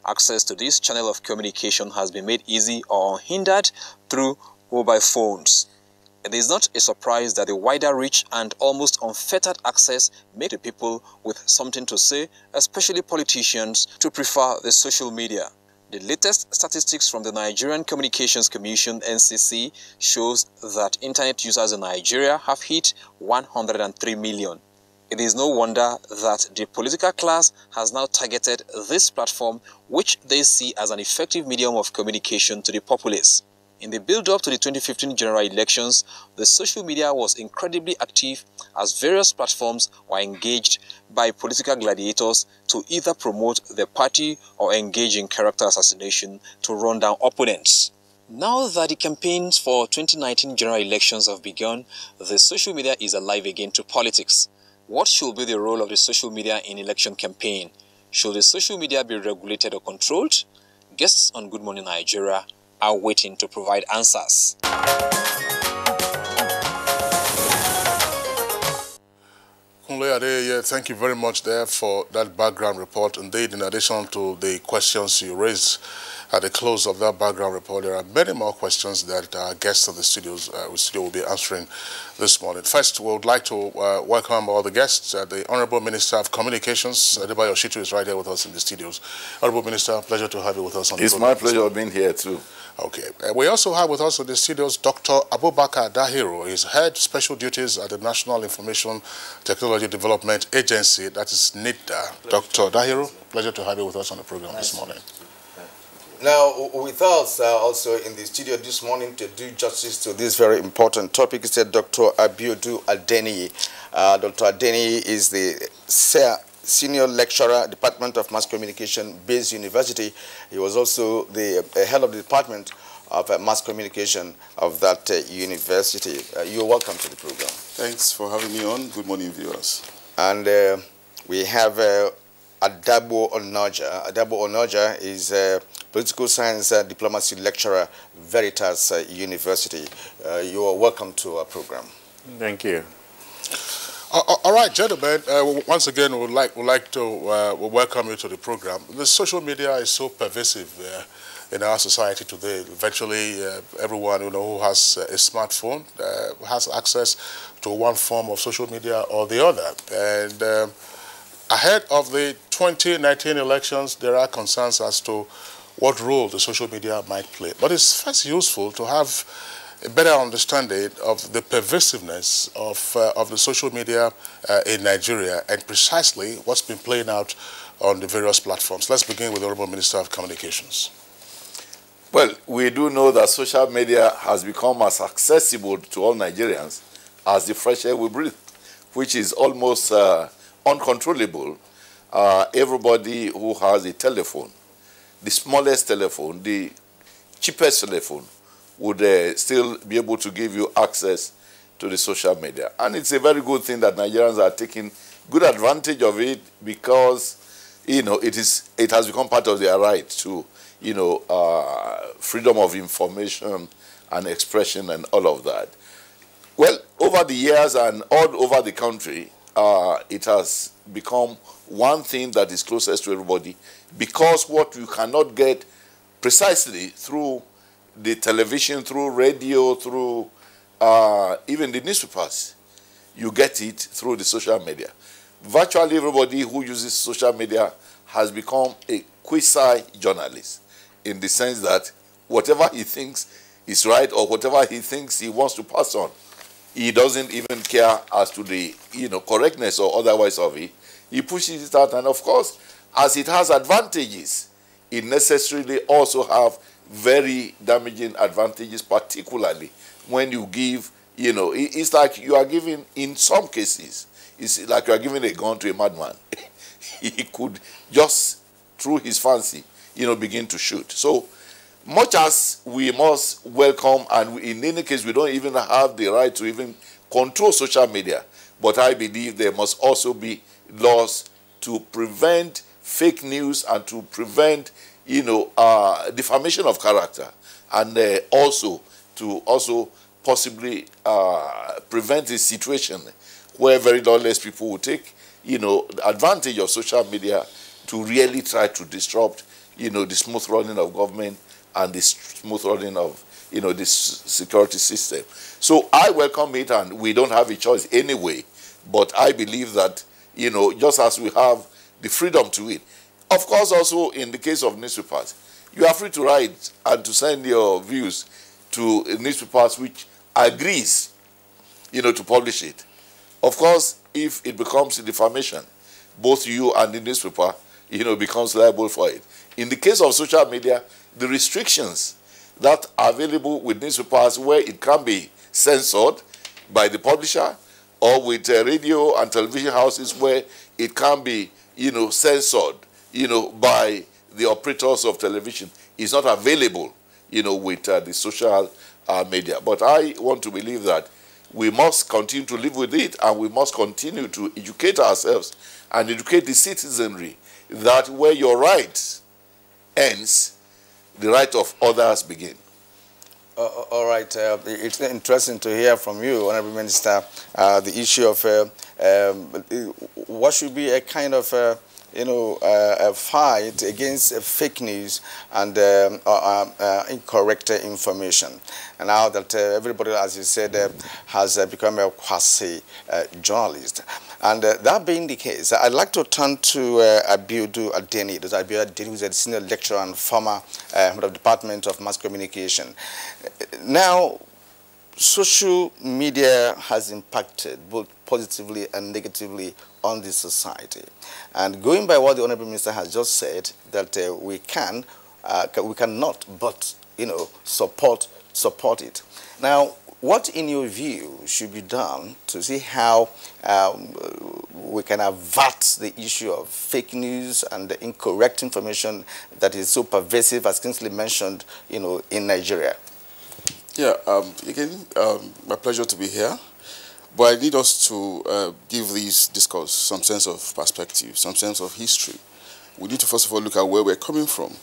Speaker 27: Access to this channel of communication has been made easy or unhindered through mobile phones. It is not a surprise that the wider reach and almost unfettered access make the people with something to say, especially politicians, to prefer the social media. The latest statistics from the Nigerian Communications Commission (NCC) shows that internet users in Nigeria have hit 103 million. It is no wonder that the political class has now targeted this platform, which they see as an effective medium of communication to the populace. In the build-up to the 2015 general elections, the social media was incredibly active as various platforms were engaged by political gladiators to either promote their party or engage in character assassination to run down opponents. Now that the campaigns for 2019 general elections have begun, the social media is alive again to politics. What should be the role of the social media in election campaign? Should the social media be regulated or controlled? Guests on Good Morning Nigeria are waiting to provide answers.
Speaker 5: Kunle Adeyeye, thank you very much there for that background report. Indeed, in addition to the questions you raised at the close of that background report, there are many more questions that our guests of the studio will be answering this morning. First, we would like to welcome all the guests. The Honorable Minister of Communications, Adebayo Shitu, is right here with us in the studios. Honorable Minister, pleasure to have you with us on the program.
Speaker 3: It's my pleasure being here too.
Speaker 5: Okay. We also have with us in the studios Dr. Abubakar Dahiru. He's head special duties at the National Information Technology Development Agency, that is NITDA. Dr. Dahiru, pleasure to have you with us on the program this morning.
Speaker 1: Now, with us also in the studio this morning to do justice to this very important topic is Dr. Abiodun Adeniyi. Dr. Adeniyi is the Senior Lecturer, Department of Mass Communication, Bayes University. He was also the head of the Department of Mass Communication of that university. You're welcome to the program.
Speaker 4: Thanks for having me on. Good morning, viewers.
Speaker 1: And we have Adabo Onaja. Adabo Onaja is a Political Science Diplomacy Lecturer, Veritas University. You are welcome to our program.
Speaker 4: Thank you.
Speaker 5: All right, gentlemen, once again, we would like to welcome you to the program. The social media is so pervasive in our society today. Virtually everyone who has a smartphone has access to one form of social media or the other. And ahead of the 2019 elections, there are concerns as to what role the social media might play. But it's first useful to have a better understanding of the pervasiveness of the social media in Nigeria and precisely what's been playing out on the various platforms. Let's begin with the Honorable Minister of Communications.
Speaker 3: Well, we do know that social media has become as accessible to all Nigerians as the fresh air we breathe, which is almost uncontrollable. Everybody who has a telephone, the smallest telephone, the cheapest telephone, would still be able to give you access to the social media. And it's a very good thing that Nigerians are taking good advantage of it because, it has become part of their right to, freedom of information and expression and all of that. Well, over the years and all over the country, it has become one thing that is closest to everybody because what you cannot get precisely through the television, through radio, through even the newspapers, you get it through the social media. Virtually everybody who uses social media has become a quasi-journalist in the sense that whatever he thinks is right or whatever he thinks he wants to pass on, he doesn't even care as to the correctness or otherwise of it. He pushes it out, and of course, as it has advantages, it necessarily also have very damaging advantages, particularly when you give, it's like you are giving, in some cases, it's like you are giving a gun to a madman. He could just, through his fancy, begin to shoot. So much as we must welcome, and in any case, we don't even have the right to even control social media, but I believe there must also be laws to prevent fake news and to prevent defamation of character, and also to possibly prevent a situation where very lawless people will take advantage of social media to really try to disrupt the smooth running of government and the smooth running of this security system. So I welcome it, and we don't have a choice anyway. But I believe that just as we have the freedom to it, of course, also in the case of newspapers, you are free to write and to send your views to newspapers which agrees, to publish it. Of course, if it becomes a defamation, both you and the newspaper, becomes liable for it. In the case of social media, the restrictions that are available with newspapers where it can be censored by the publisher, or with radio and television houses where it can be, censored, by the operators of television, is not available, with the social media. But I want to believe that we must continue to live with it, and we must continue to educate ourselves and educate the citizenry that where your right ends, the right of others begin.
Speaker 1: All right. It's interesting to hear from you, Honorable Minister, the issue of what should be a kind of a fight against fake news and incorrect information. And now that everybody, as you said, has become a quasi-journalist. And that being the case, I'd like to turn to Abuja Adeni. Abuja Adeni, who's a senior lecturer and former head of the Department of Mass Communication. Now, social media has impacted both positively and negatively on the society. And going by what the Honorable Minister has just said, that we cannot but, support it. Now, what, in your view, should be done to see how we can avert the issue of fake news and the incorrect information that is so pervasive, as Kingsley mentioned, in Nigeria?
Speaker 4: Yeah, again, my pleasure to be here. But I need us to give this discourse some sense of perspective, some sense of history. We need to first of all look at where we're coming from.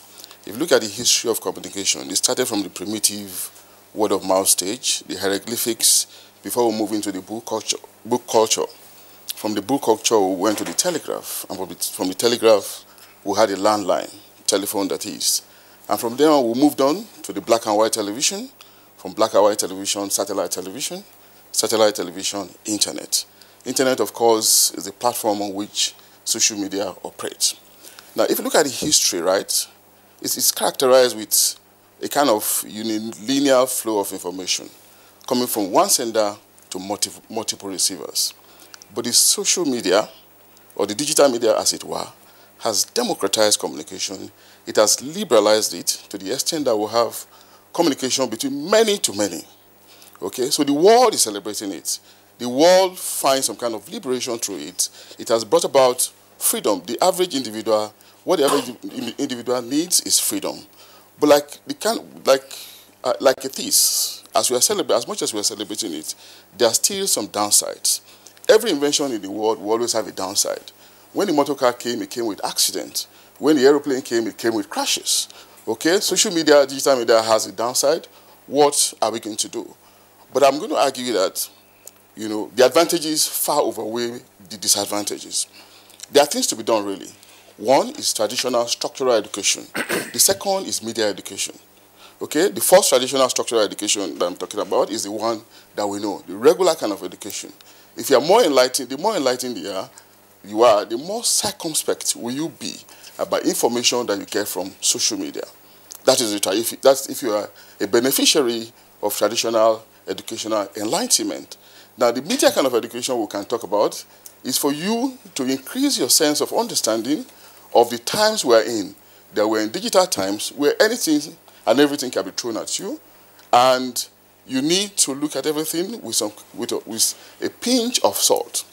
Speaker 4: If you look at the history of communication, it started from the primitive word-of-mouth stage, the hieroglyphics, before we move into the book culture. From the book culture, we went to the telegraph, and from the telegraph, we had a landline, telephone that is. And from there on, we moved on to the black and white television, from black and white television, satellite television, internet. Internet, of course, is the platform on which social media operates. Now, if you look at the history, right, it's characterized with a kind of linear flow of information coming from one sender to multiple receivers. But the social media, or the digital media as it were, has democratized communication. It has liberalized it to the extent that we have communication between many to many. Okay, so the world is celebrating it. The world finds some kind of liberation through it. It has brought about freedom. The average individual, what the average individual needs is freedom. But like a thief, as much as we are celebrating it, there are still some downsides. Every invention in the world will always have a downside. When the motor car came, it came with accidents. When the aeroplane came, it came with crashes. Okay, social media, digital media has a downside. What are we going to do? But I'm going to argue that, the advantages far outweigh the disadvantages. There are things to be done, really. One is traditional structural education. The second is media education. Okay, the first traditional structural education that I'm talking about is the one that we know, the regular kind of education. If you are more enlightened, the more enlightened you are, the more circumspect will you be about information that you get from social media. That is if you are a beneficiary of traditional educational enlightenment. Now, the media kind of education we can talk about is for you to increase your sense of understanding of the times we are in. That we're in digital times where anything and everything can be thrown at you, and you need to look at everything with a pinch of salt.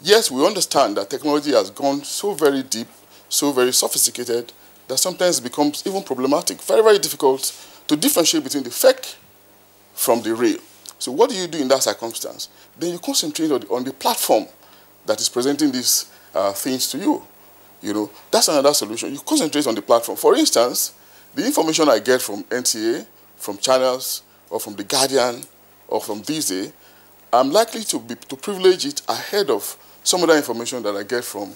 Speaker 4: Yes, we understand that technology has gone so very deep, so very sophisticated, that sometimes it becomes even problematic, very, very difficult to differentiate between the fake from the real. So what do you do in that circumstance? Then you concentrate on the platform that is presenting these things to you. That's another solution. You concentrate on the platform. For instance, the information I get from NTA, from channels, or from The Guardian, or from This Day, I'm likely to privilege it ahead of some other information that I get from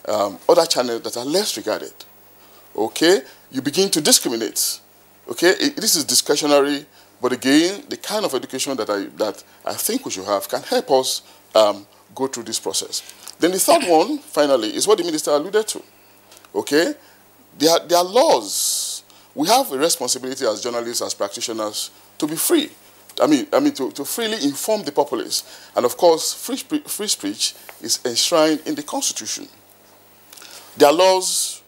Speaker 4: other channels that are less regarded. Okay? You begin to discriminate. Okay? This is discretionary, but again, the kind of education that I think we should have can help us go through this process. Then the third one, finally, is what the minister alluded to. Okay? There are laws. We have a responsibility as journalists, as practitioners, to be free. To freely inform the populace. And of course, free speech is enshrined in the Constitution. There are laws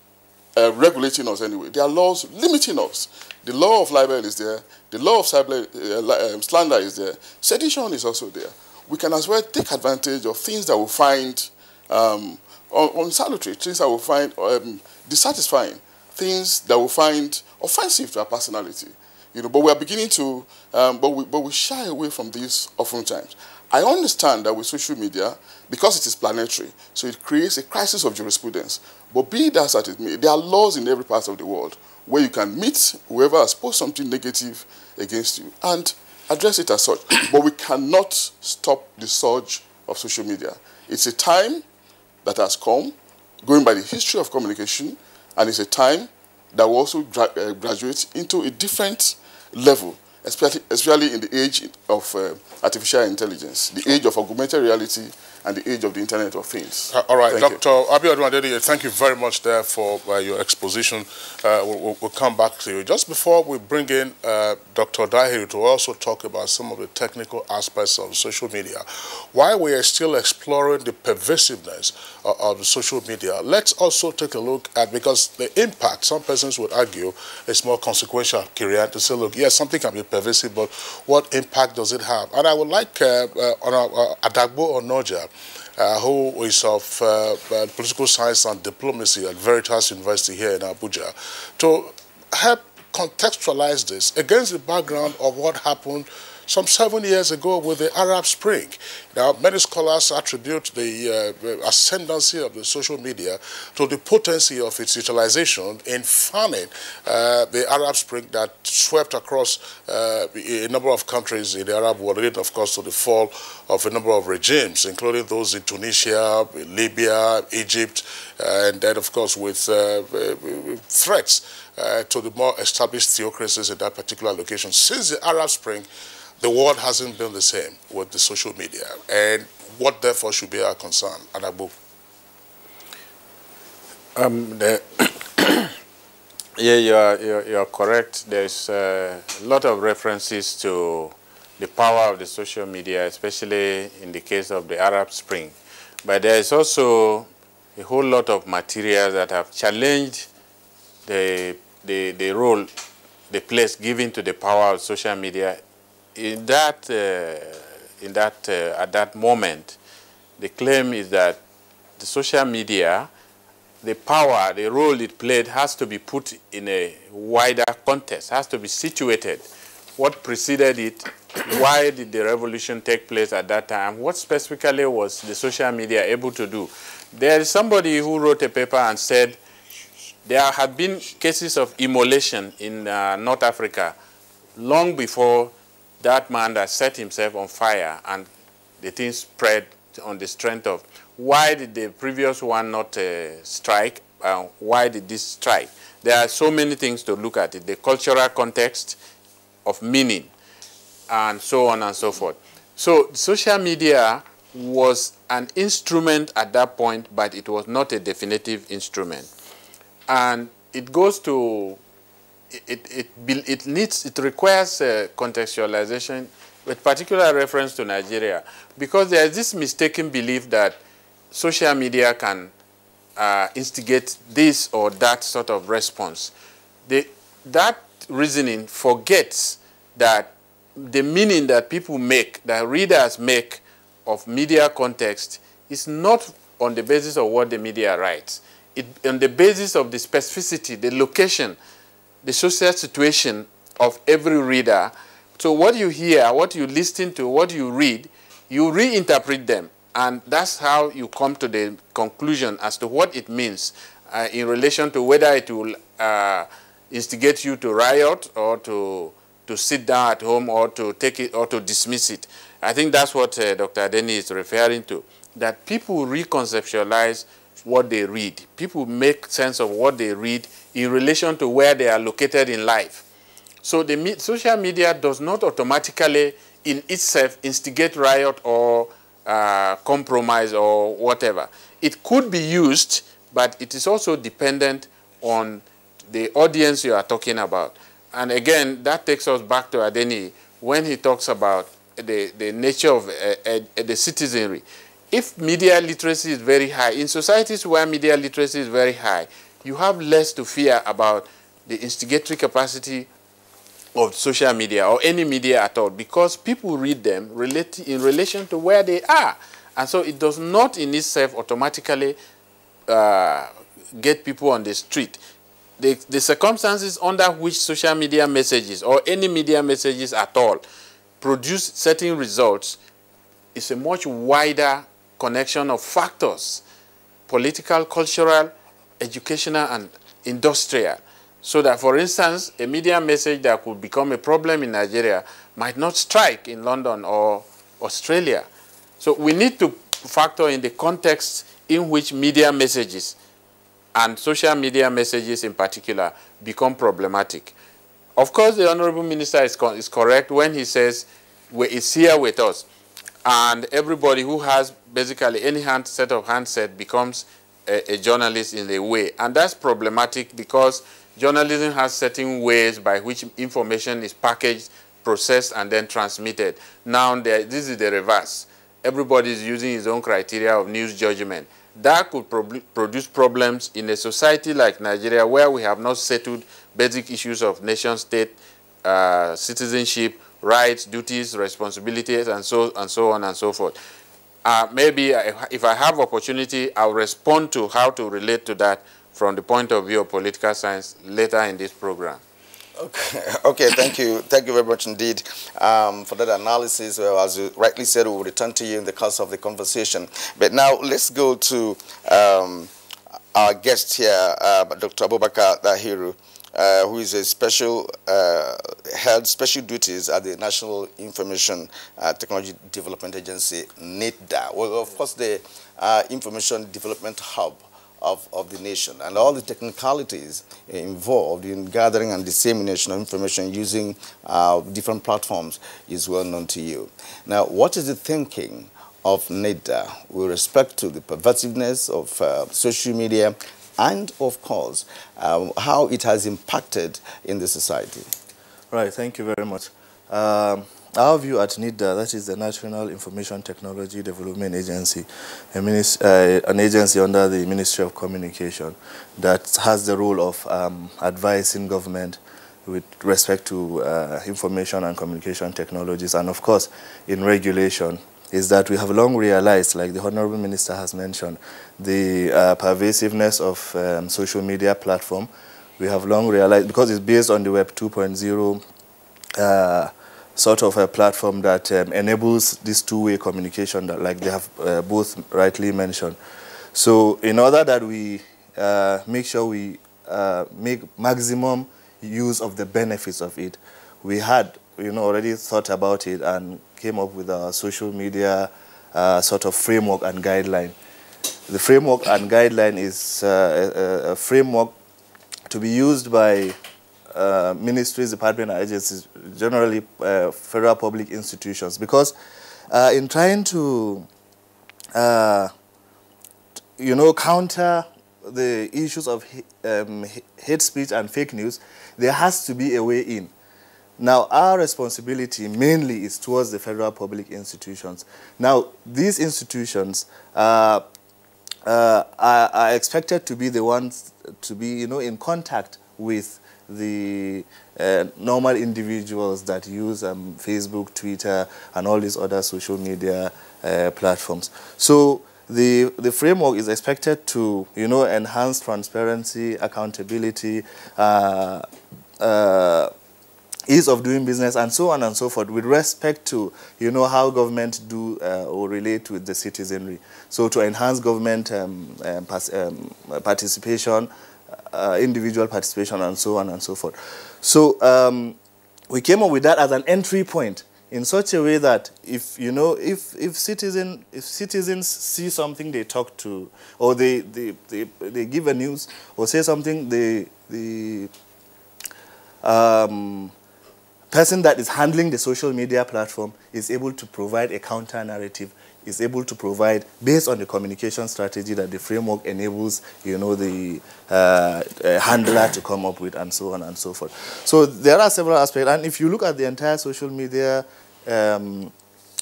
Speaker 4: regulating us anyway. There are laws limiting us. The law of libel is there. The law of slander is there. Sedition is also there. We can as well take advantage of things that we find unsalutary, things that we find dissatisfying, things that we find offensive to our personality. But we are beginning to, but we shy away from this oftentimes. I understand that with social media, because it is planetary, so it creates a crisis of jurisprudence. But be that as it may, there are laws in every part of the world where you can meet whoever has posted something negative against you and address it as such. But we cannot stop the surge of social media. It's a time that has come, going by the history of communication, and it's a time that will also graduate into a different level, especially in the age of artificial intelligence, the age of augmented reality, and the age of the Internet of Things.
Speaker 5: All right,
Speaker 4: Thank
Speaker 5: Dr. Abiodun Adeniyi, thank you very much there for your exposition. We'll come back to you. Just before we bring in Dr. Dahiru to also talk about some of the technical aspects of social media, while we are still exploring the pervasiveness of the social media, let's also take a look at, because the impact, some persons would argue, is more consequential, Kirian, to say, look, yes, something can be pervasive, but what impact does it have? And I would like Adagbo Onoja, who is of political science and diplomacy at Veritas University here in Abuja, to help contextualize this against the background of what happened some 7 years ago with the Arab Spring. Now, many scholars attribute the ascendancy of the social media to the potency of its utilization in fanning the Arab Spring that swept across a number of countries in the Arab world, and of course to the fall of a number of regimes, including those in Tunisia, Libya, Egypt, and then of course with threats to the more established theocracies in that particular location. Since the Arab Spring, the world hasn't been the same with the social media. And what therefore should be our concern? Adagbo.
Speaker 2: Yeah, you're correct. There's a lot of references to the power of the social media, especially in the case of the Arab Spring. But there is also a whole lot of materials that have challenged the role, the place given to the power of social media. At that moment, the claim is that the social media, the power, the role it played has to be put in a wider context, has to be situated. What preceded it? Why did the revolution take place at that time? What specifically was the social media able to do? There is somebody who wrote a paper and said there had been cases of immolation in North Africa long before that man that set himself on fire, and the thing spread on the strength of why did the previous one not strike? Why did this strike? There are so many things to look at it, the cultural context of meaning, and so on and so forth. So social media was an instrument at that point, but it was not a definitive instrument. And it goes to it requires contextualization with particular reference to Nigeria, because there is this mistaken belief that social media can instigate this or that sort of response. That reasoning forgets that the meaning that people make, that readers make of media context is not on the basis of what the media writes. It's on the basis of the specificity, the location, the social situation of every reader. So what you hear, what you listen to, what you read, you reinterpret them. And that's how you come to the conclusion as to what it means in relation to whether it will instigate you to riot or to sit down at home or to take it or to dismiss it. I think that's what Dr. Adeniyi is referring to, that people reconceptualize what they read. People make sense of what they read in relation to where they are located in life. So the social media does not automatically in itself instigate riot or compromise or whatever. It could be used, but it is also dependent on the audience you are talking about. And again, that takes us back to Adeniyi when he talks about the nature of the citizenry. If media literacy is very high, in societies where media literacy is very high, you have less to fear about the instigatory capacity of social media or any media at all, because people read them in relation to where they are. And so it does not in itself automatically get people on the street. The circumstances under which social media messages or any media messages at all produce certain results is a much wider connection of factors: political, cultural, educational, and industrial. So that, for instance, a media message that could become a problem in Nigeria might not strike in London or Australia. So we need to factor in the context in which media messages, and social media messages in particular, become problematic. Of course, the Honorable Minister is correct when he says it's here with us. And everybody who has basically any set of handset becomes a journalist in a way. And that's problematic because journalism has certain ways by which information is packaged, processed, and then transmitted. Now, this is the reverse. Everybody is using his own criteria of news judgment. That could produce problems in a society like Nigeria, where we have not settled basic issues of nation state, citizenship, rights, duties, responsibilities, and so on and so forth. Maybe if I have opportunity, I'll respond to how to relate to that from the point of view of political science later in this program.
Speaker 1: Okay, thank you very much indeed for that analysis. Well, as you rightly said, we will return to you in the course of the conversation. But now let's go to our guest here, Dr. Abubakar Dahiru, who is a held special duties at the National Information Technology Development Agency, NITDA. Well, of course, the Information Development Hub of the nation, and all the technicalities involved in gathering and dissemination of information using different platforms is well known to you. Now, what is the thinking of NITDA with respect to the pervasiveness of social media and, of course, how it has impacted in the society?
Speaker 6: Right, thank you very much. Our view at NITDA, that is the National Information Technology Development Agency, an agency under the Ministry of Communication that has the role of advising government with respect to information and communication technologies, and of course in regulation, is that we have long realized, like the Honorable Minister has mentioned, the pervasiveness of social media platform. We have long realized, because it's based on the Web 2.0 sort of a platform that enables this two-way communication that, like they have both rightly mentioned. So in order that we make sure we make maximum use of the benefits of it, we had already thought about it and came up with a social media sort of framework and guideline. The framework and guideline is a framework to be used by ministries, departments, and agencies, generally federal public institutions, because in trying to counter the issues of hate speech and fake news, there has to be a way in. Now, our responsibility mainly is towards the federal public institutions. Now, these institutions are expected to be the ones to be, in contact with the normal individuals that use Facebook, Twitter, and all these other social media platforms. So the framework is expected to, enhance transparency, accountability, ease of doing business, and so on and so forth, with respect to, how government do or relate with the citizenry. So to enhance government participation, individual participation, and so on and so forth. So we came up with that as an entry point, in such a way that if citizens see something they talk to, or they give a news or say something, the person that is handling the social media platform is able to provide a counter narrative, is able to provide, based on the communication strategy that the framework enables, the handler to come up with, and so on and so forth. So there are several aspects, and if you look at the entire social media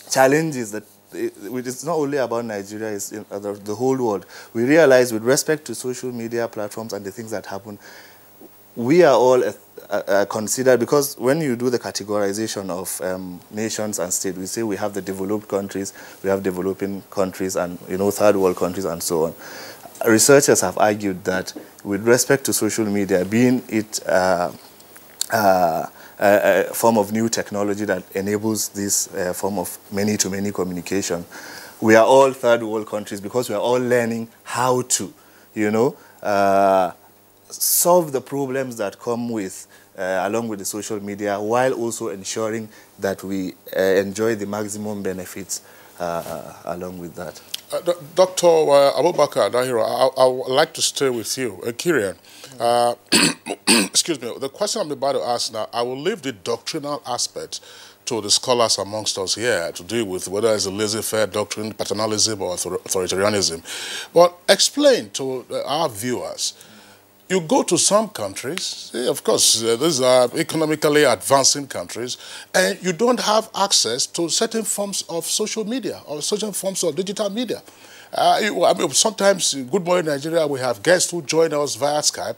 Speaker 6: challenges, that it's not only about Nigeria, it's in the whole world. We realize, with respect to social media platforms and the things that happen, we are all considered, because when you do the categorization of nations and states, we say we have the developed countries, we have developing countries, and third world countries, and so on. Researchers have argued that with respect to social media, being it a form of new technology that enables this form of many-to-many communication. We are all third world countries because we are all learning how to, solve the problems that come with, along with the social media, while also ensuring that we enjoy the maximum benefits along with that.
Speaker 5: Dr. Abubakar Dahiro, I would like to stay with you. Kirian, excuse me, the question I'm about to ask now, I will leave the doctrinal aspect to the scholars amongst us here to deal with whether it's a laissez-faire doctrine, paternalism, or authoritarianism. But explain to our viewers, you go to some countries, of course, these are economically advancing countries, and you don't have access to certain forms of social media or certain forms of digital media. Sometimes, Good Morning Nigeria, we have guests who join us via Skype.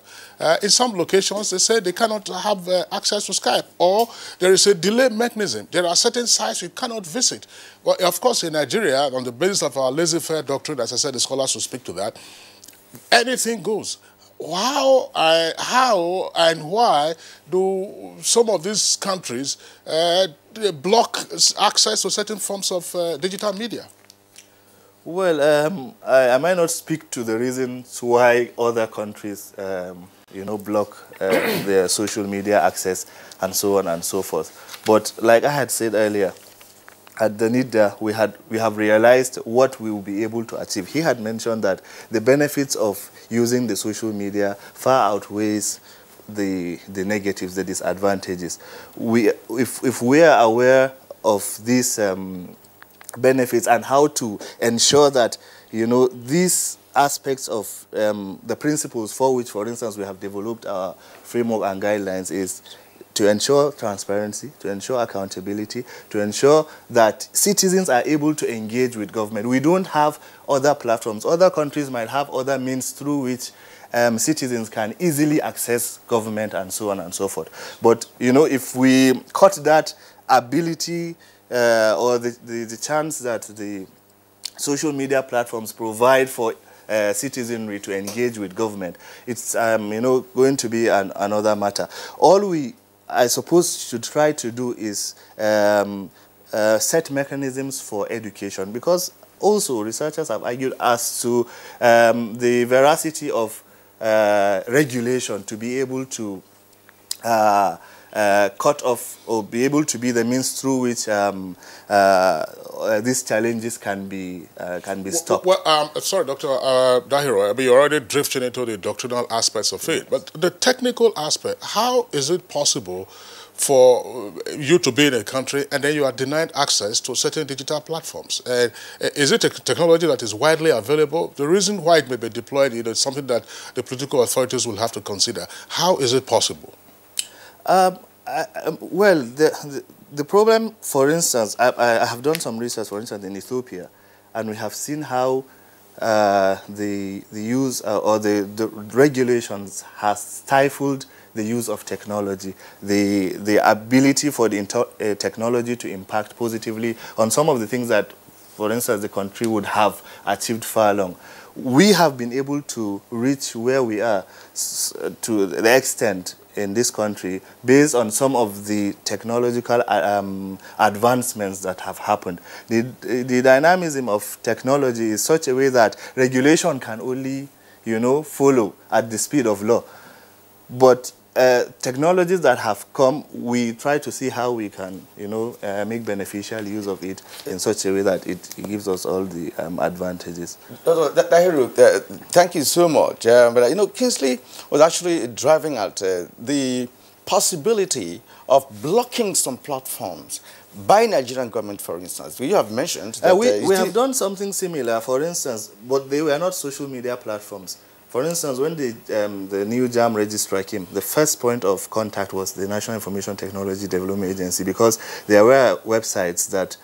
Speaker 5: In some locations, they say they cannot have access to Skype, or there is a delay mechanism. There are certain sites you cannot visit. Well, of course, in Nigeria, on the basis of our laissez-faire doctrine, as I said, the scholars will speak to that, anything goes. How and why do some of these countries block access to certain forms of digital media?
Speaker 6: Well, I might not speak to the reasons why other countries, block their social media access and so on and so forth. But like I had said earlier, at the NIDA, we have realized what we will be able to achieve. He had mentioned that the benefits of using the social media far outweighs the negatives, the disadvantages. If we are aware of these benefits and how to ensure that, these aspects of the principles for which, for instance, we have developed our framework and guidelines is to ensure transparency, to ensure accountability, to ensure that citizens are able to engage with government. We don't have other platforms. Other countries might have other means through which citizens can easily access government and so on and so forth. But, if we cut that ability or the chance that the social media platforms provide for citizenry to engage with government, it's going to be another matter. All we, I suppose, should try to do is set mechanisms for education, because also researchers have argued as to the veracity of regulation to be able to cut off or be able to be the means through which these challenges can be stopped.
Speaker 5: Well, sorry, Dr. Dahiro, you're already drifting into the doctrinal aspects of it, but the technical aspect, how is it possible for you to be in a country and then you are denied access to certain digital platforms? Is it a technology that is widely available? The reason why it may be deployed is something that the political authorities will have to consider. How is it possible?
Speaker 6: Well, the problem, for instance, I have done some research, for instance, in Ethiopia, and we have seen how the use or the regulations has stifled the use of technology, the ability for the technology to impact positively on some of the things that, for instance, the country would have achieved far along. We have been able to reach where we are to the extent in this country based on some of the technological advancements that have happened. The dynamism of technology is such a way that regulation can only, follow at the speed of law. But technologies that have come, we try to see how we can, make beneficial use of it in such a way that it gives us all the advantages.
Speaker 1: Thank you so much. But, Kingsley was actually driving at the possibility of blocking some platforms by Nigerian government, for instance. You have mentioned that
Speaker 6: we have done something similar, for instance, but they were not social media platforms. For instance, when the new JAM registrar came, the first point of contact was the National Information Technology Development Agency, because there were websites that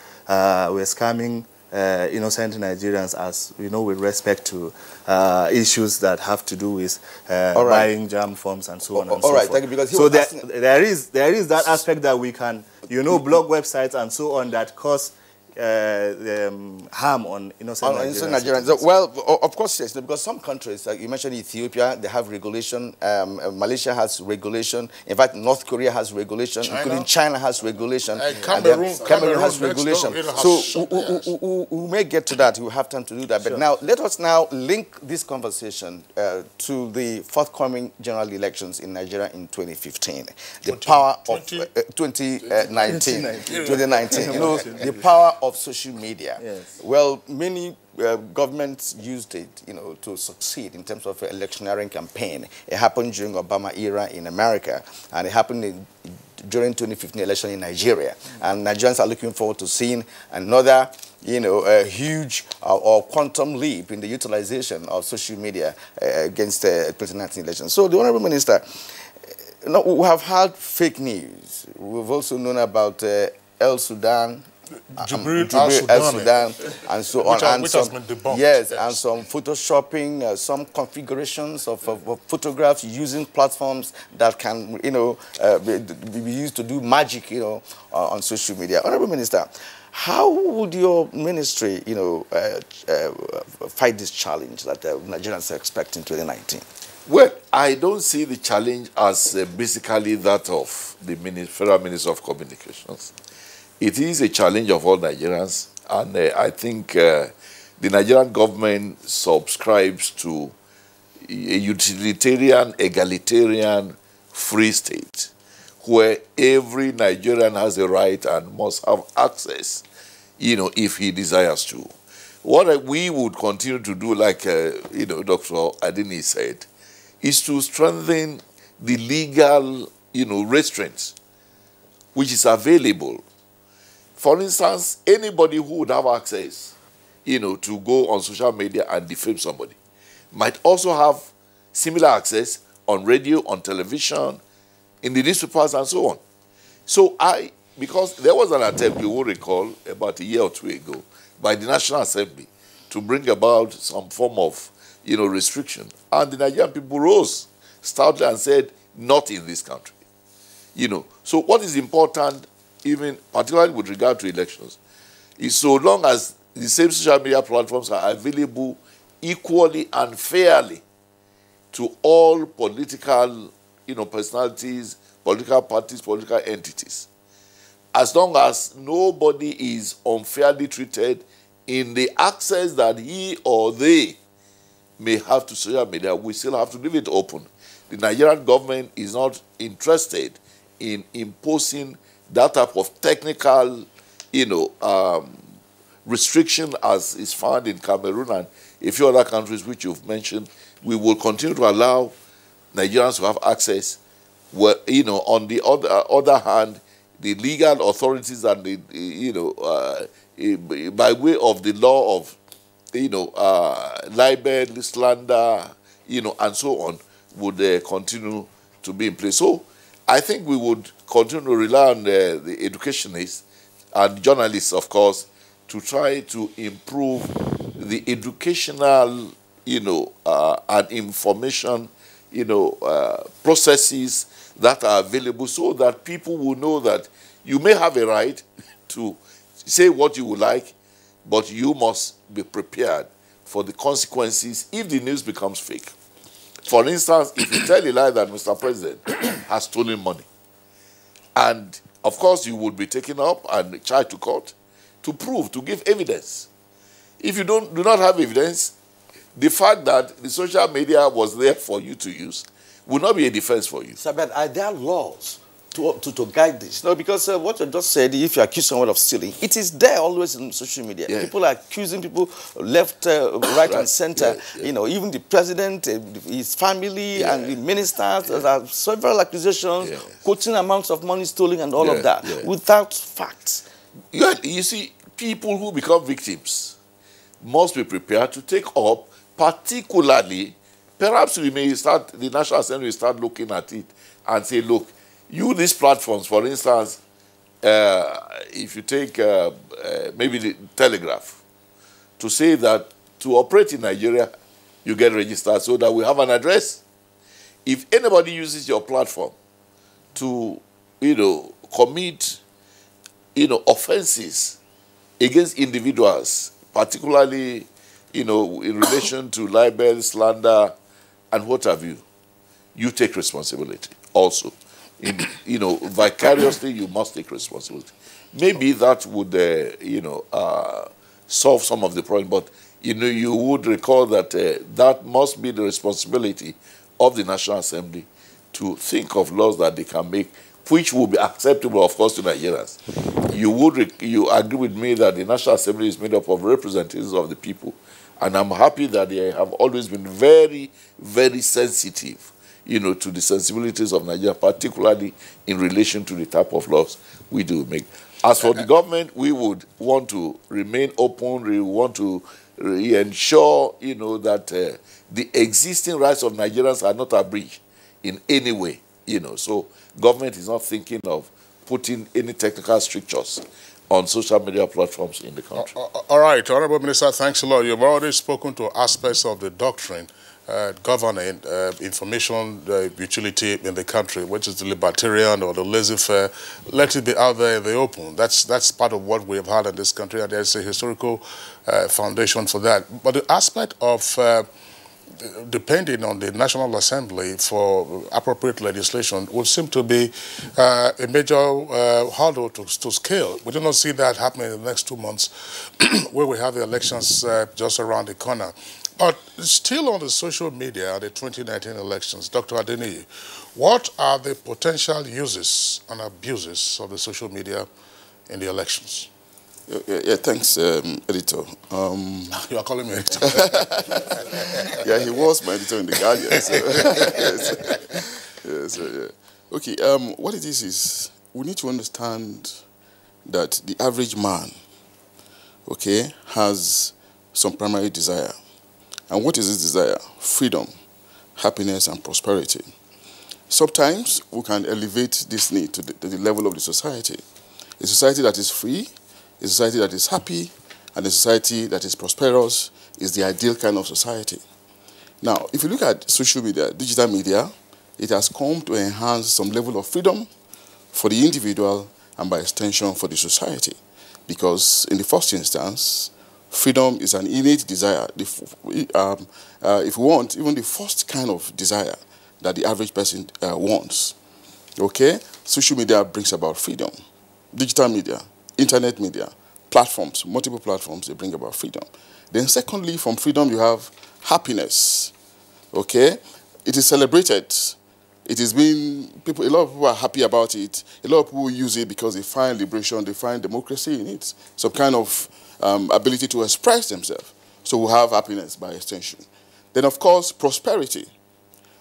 Speaker 6: were scamming innocent Nigerians, as with respect to issues that have to do with buying JAM forms and so on and so forth.
Speaker 1: Thank you, because
Speaker 6: so there is that aspect that we can block websites and so on that cause harm on innocent Nigerians.
Speaker 1: So, well, of course, yes, because some countries, like you mentioned Ethiopia, they have regulation. Malaysia has regulation. In fact, North Korea has regulation, including China has regulation. Cameroon has regulation. So we may get to that. We have time to do that. But now, let us now link this conversation to the forthcoming general elections in Nigeria in 2015. The power of 2019. The power of social media.
Speaker 6: Yes.
Speaker 1: Well, many governments used it, to succeed in terms of electioneering campaign. It happened during Obama era in America, and it happened during 2015 election in Nigeria. And Nigerians are looking forward to seeing another, a huge or quantum leap in the utilization of social media against the 2019 election. So, the Honorable Minister, we have had fake news. We've also known about El Sudan,
Speaker 5: Jibril
Speaker 1: al-Sudan, and so on.
Speaker 5: Which has been debunked.
Speaker 1: Yes, and some photoshopping, some configurations of photographs using platforms that can, be used to do magic, on social media. Honorable Minister, how would your ministry, fight this challenge that Nigerians are expecting in 2019?
Speaker 3: Well, I don't see the challenge as basically that of the Federal Minister of Communications. It is a challenge of all Nigerians, and I think the Nigerian government subscribes to a utilitarian, egalitarian, free state, where every Nigerian has a right and must have access, if he desires to. What we would continue to do, like, Dr. Adini said, is to strengthen the legal, restraints which is available. For instance, anybody who would have access, to go on social media and defame somebody might also have similar access on radio, on television, in the newspapers, and so on. So because there was an attempt, you will recall, about a year or two ago, by the National Assembly to bring about some form of, restriction. And the Nigerian people rose stoutly and said, not in this country. So what is important, even particularly with regard to elections, is so long as the same social media platforms are available equally and fairly to all political, personalities, political parties, political entities, as long as nobody is unfairly treated in the access that he or they may have to social media, we still have to leave it open. The Nigerian government is not interested in imposing that type of technical, restriction as is found in Cameroon and a few other countries which you've mentioned. We will continue to allow Nigerians to have access. Well, on the other hand, the legal authorities and by way of the law of, libel, slander, and so on, would continue to be in place. So I think we would continue to rely on the educationists and journalists, of course, to try to improve the educational, and information, processes that are available, so that people will know that you may have a right to say what you would like, but you must be prepared for the consequences if the news becomes fake. For instance, if you tell a lie that Mr. President has stolen money, and of course you would be taken up and charged to court to prove, to give evidence. If you do not have evidence, the fact that the social media was there for you to use will not be a defense for you.
Speaker 1: Sir, but are there laws to guide this? No, because what you just said, if you accuse someone of stealing, it is there always in social media. Yeah. People are accusing people left, right, and center. Yeah. Even the president, his family, and the ministers. There are several accusations, quoting amounts of money stolen and all of that, without facts.
Speaker 3: You see, people who become victims must be prepared to take up, particularly, perhaps the National Assembly will start looking at it and say, look, these platforms, for instance, if you take maybe the Telegraph, to say that to operate in Nigeria, you get registered so that we have an address. If anybody uses your platform to, commit, offenses, against individuals, particularly, in relation to libel, slander, and what have you, you take responsibility also. Vicariously, you must take responsibility. Maybe that would, solve some of the problem, but, you would recall that that must be the responsibility of the National Assembly to think of laws that they can make, which will be acceptable, of course, to Nigerians. You agree with me that the National Assembly is made up of representatives of the people, and I'm happy that they have always been very, very sensitive, to the sensibilities of Nigeria, particularly in relation to the type of laws we do make. As for the government, we would want to remain open. We want to ensure, that the existing rights of Nigerians are not abridged in any way, So government is not thinking of putting any technical strictures on social media platforms in the country.
Speaker 5: All right, Honorable Minister, thanks a lot. You've already spoken to aspects of the doctrine governing information utility in the country, which is the libertarian or the laissez-faire. Let it be out there in the open. That's part of what we have had in this country, and there's a historical foundation for that. But the aspect of depending on the National Assembly for appropriate legislation would seem to be a major hurdle to scale. We do not see that happening in the next 2 months where we have the elections just around the corner. But still on the social media, the 2019 elections, Dr. Adeniyi, what are the potential uses and abuses of the social media in the elections?
Speaker 4: Yeah, thanks, editor.
Speaker 5: You are calling me editor.
Speaker 4: Yeah, he was my editor in the Guardian. So, yeah. Okay, what it is we need to understand that the average man, okay, has some primary desire. And what is his desire? Freedom, happiness, and prosperity. Sometimes we can elevate this need to the level of the society. A society that is free, a society that is happy, and a society that is prosperous is the ideal kind of society. Now, if you look at social media, digital media, it has come to enhance some level of freedom for the individual and by extension for the society. Because in the first instance, freedom is an innate desire. If we want, even the first kind of desire that the average person wants. Okay? Social media brings about freedom. Digital media, internet media, platforms, multiple platforms, they bring about freedom. Then secondly, from freedom you have happiness. Okay? It is celebrated. It has been, a lot of people are happy about it. A lot of people use it because they find liberation, they find democracy in it. Some kind of ability to express themselves. So we have happiness by extension. Then, of course, prosperity.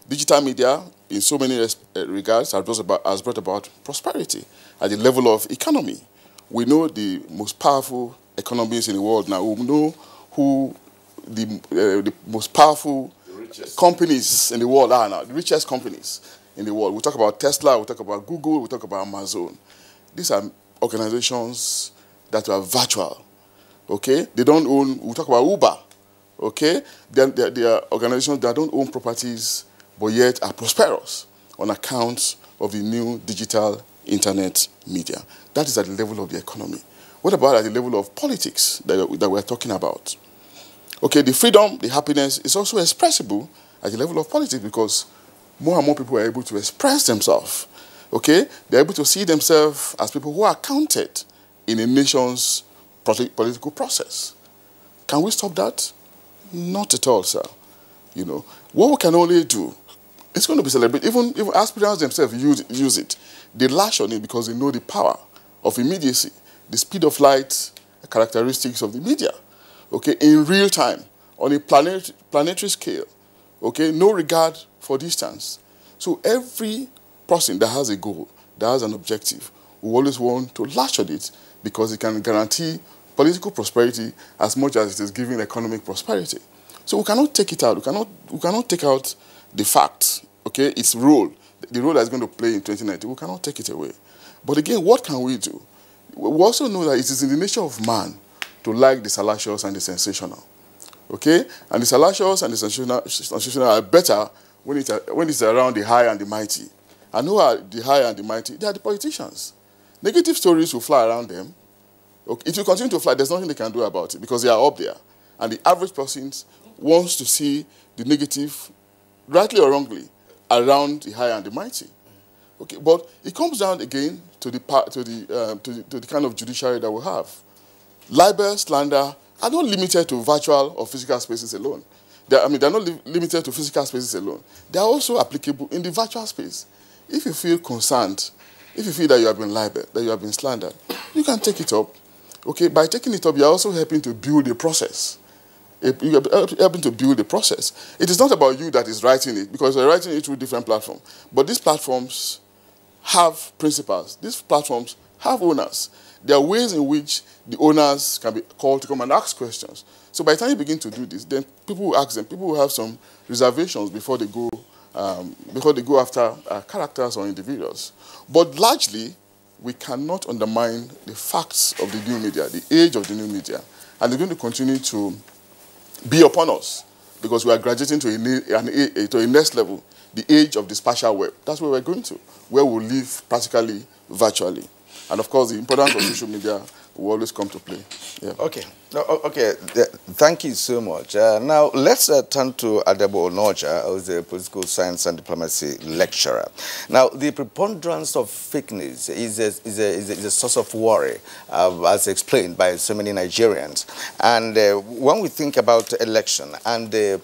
Speaker 4: Digital media, in so many regards, has brought about prosperity at the level of economy. We know the most powerful economies in the world now. We know who the most powerful companies in the world are now, the richest companies in the world. We talk about Tesla, we talk about Google, we talk about Amazon. These are organizations that are virtual. Okay, they don't own. We talk about Uber. Okay, they are organizations that don't own properties, but yet are prosperous on account of the new digital internet media. That is at the level of the economy. What about at the level of politics that we're talking about? Okay, the freedom, the happiness is also expressible at the level of politics because more and more people are able to express themselves. Okay, they're able to see themselves as people who are counted in a nation's political process. Can we stop that? Not at all, sir. You know, what we can only do, it's going to be celebrated. Even aspirants themselves use it. They lash on it because they know the power of immediacy, the speed of light, the characteristics of the media. Okay, in real time, on a planetary scale. Okay, no regard for distance. So every person that has a goal, that has an objective, will always want to lash on it because it can guarantee political prosperity as much as it is giving economic prosperity. So we cannot take it out. We cannot take out the fact, okay, its role, the role that it's going to play in 2019. We cannot take it away. But again, what can we do? We also know that it is in the nature of man to like the salacious and the sensational. Okay? And the salacious and the sensational are better when it's around the high and the mighty. And who are the high and the mighty? They are the politicians. Negative stories will fly around them. Okay, it will continue to fly. There's nothing they can do about it because they are up there. And the average person wants to see the negative, rightly or wrongly, around the high and the mighty. Okay, but it comes down again to the kind of judiciary that we have. Libel, slander are not limited to virtual or physical spaces alone. They're not limited to physical spaces alone. They are also applicable in the virtual space. If you feel concerned, if you feel that you have been libeled, that you have been slandered, you can take it up. Okay, by taking it up, you are also helping to build a process. You are helping to build a process. It is not about you that is writing it, because you are writing it through different platforms. But these platforms have principals. These platforms have owners. There are ways in which the owners can be called to come and ask questions. So by the time you begin to do this, then people will ask them. People will have some reservations before they go after characters or individuals. But largely, we cannot undermine the facts of the new media, the age of the new media, and they're going to continue to be upon us because we are graduating to a next level, the age of the spatial web. That's where we're going to, where we'll live practically virtually. And of course, the importance of social media will always come to play. Yeah.
Speaker 1: Okay. Okay. Thank you so much. Now, let's turn to Adebo Onoja, who is a political science and diplomacy lecturer. Now, the preponderance of fake news is a source of worry, as explained by so many Nigerians. And when we think about election and the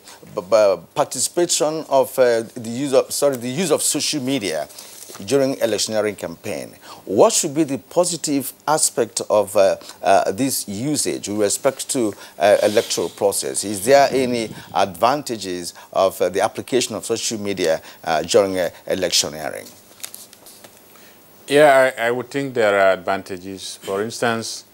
Speaker 1: participation of the use of social media during electioneering campaign, what should be the positive aspect of this usage with respect to electoral process? Is there any advantages of the application of social media during electioneering?
Speaker 2: Yeah, I would think there are advantages. For instance,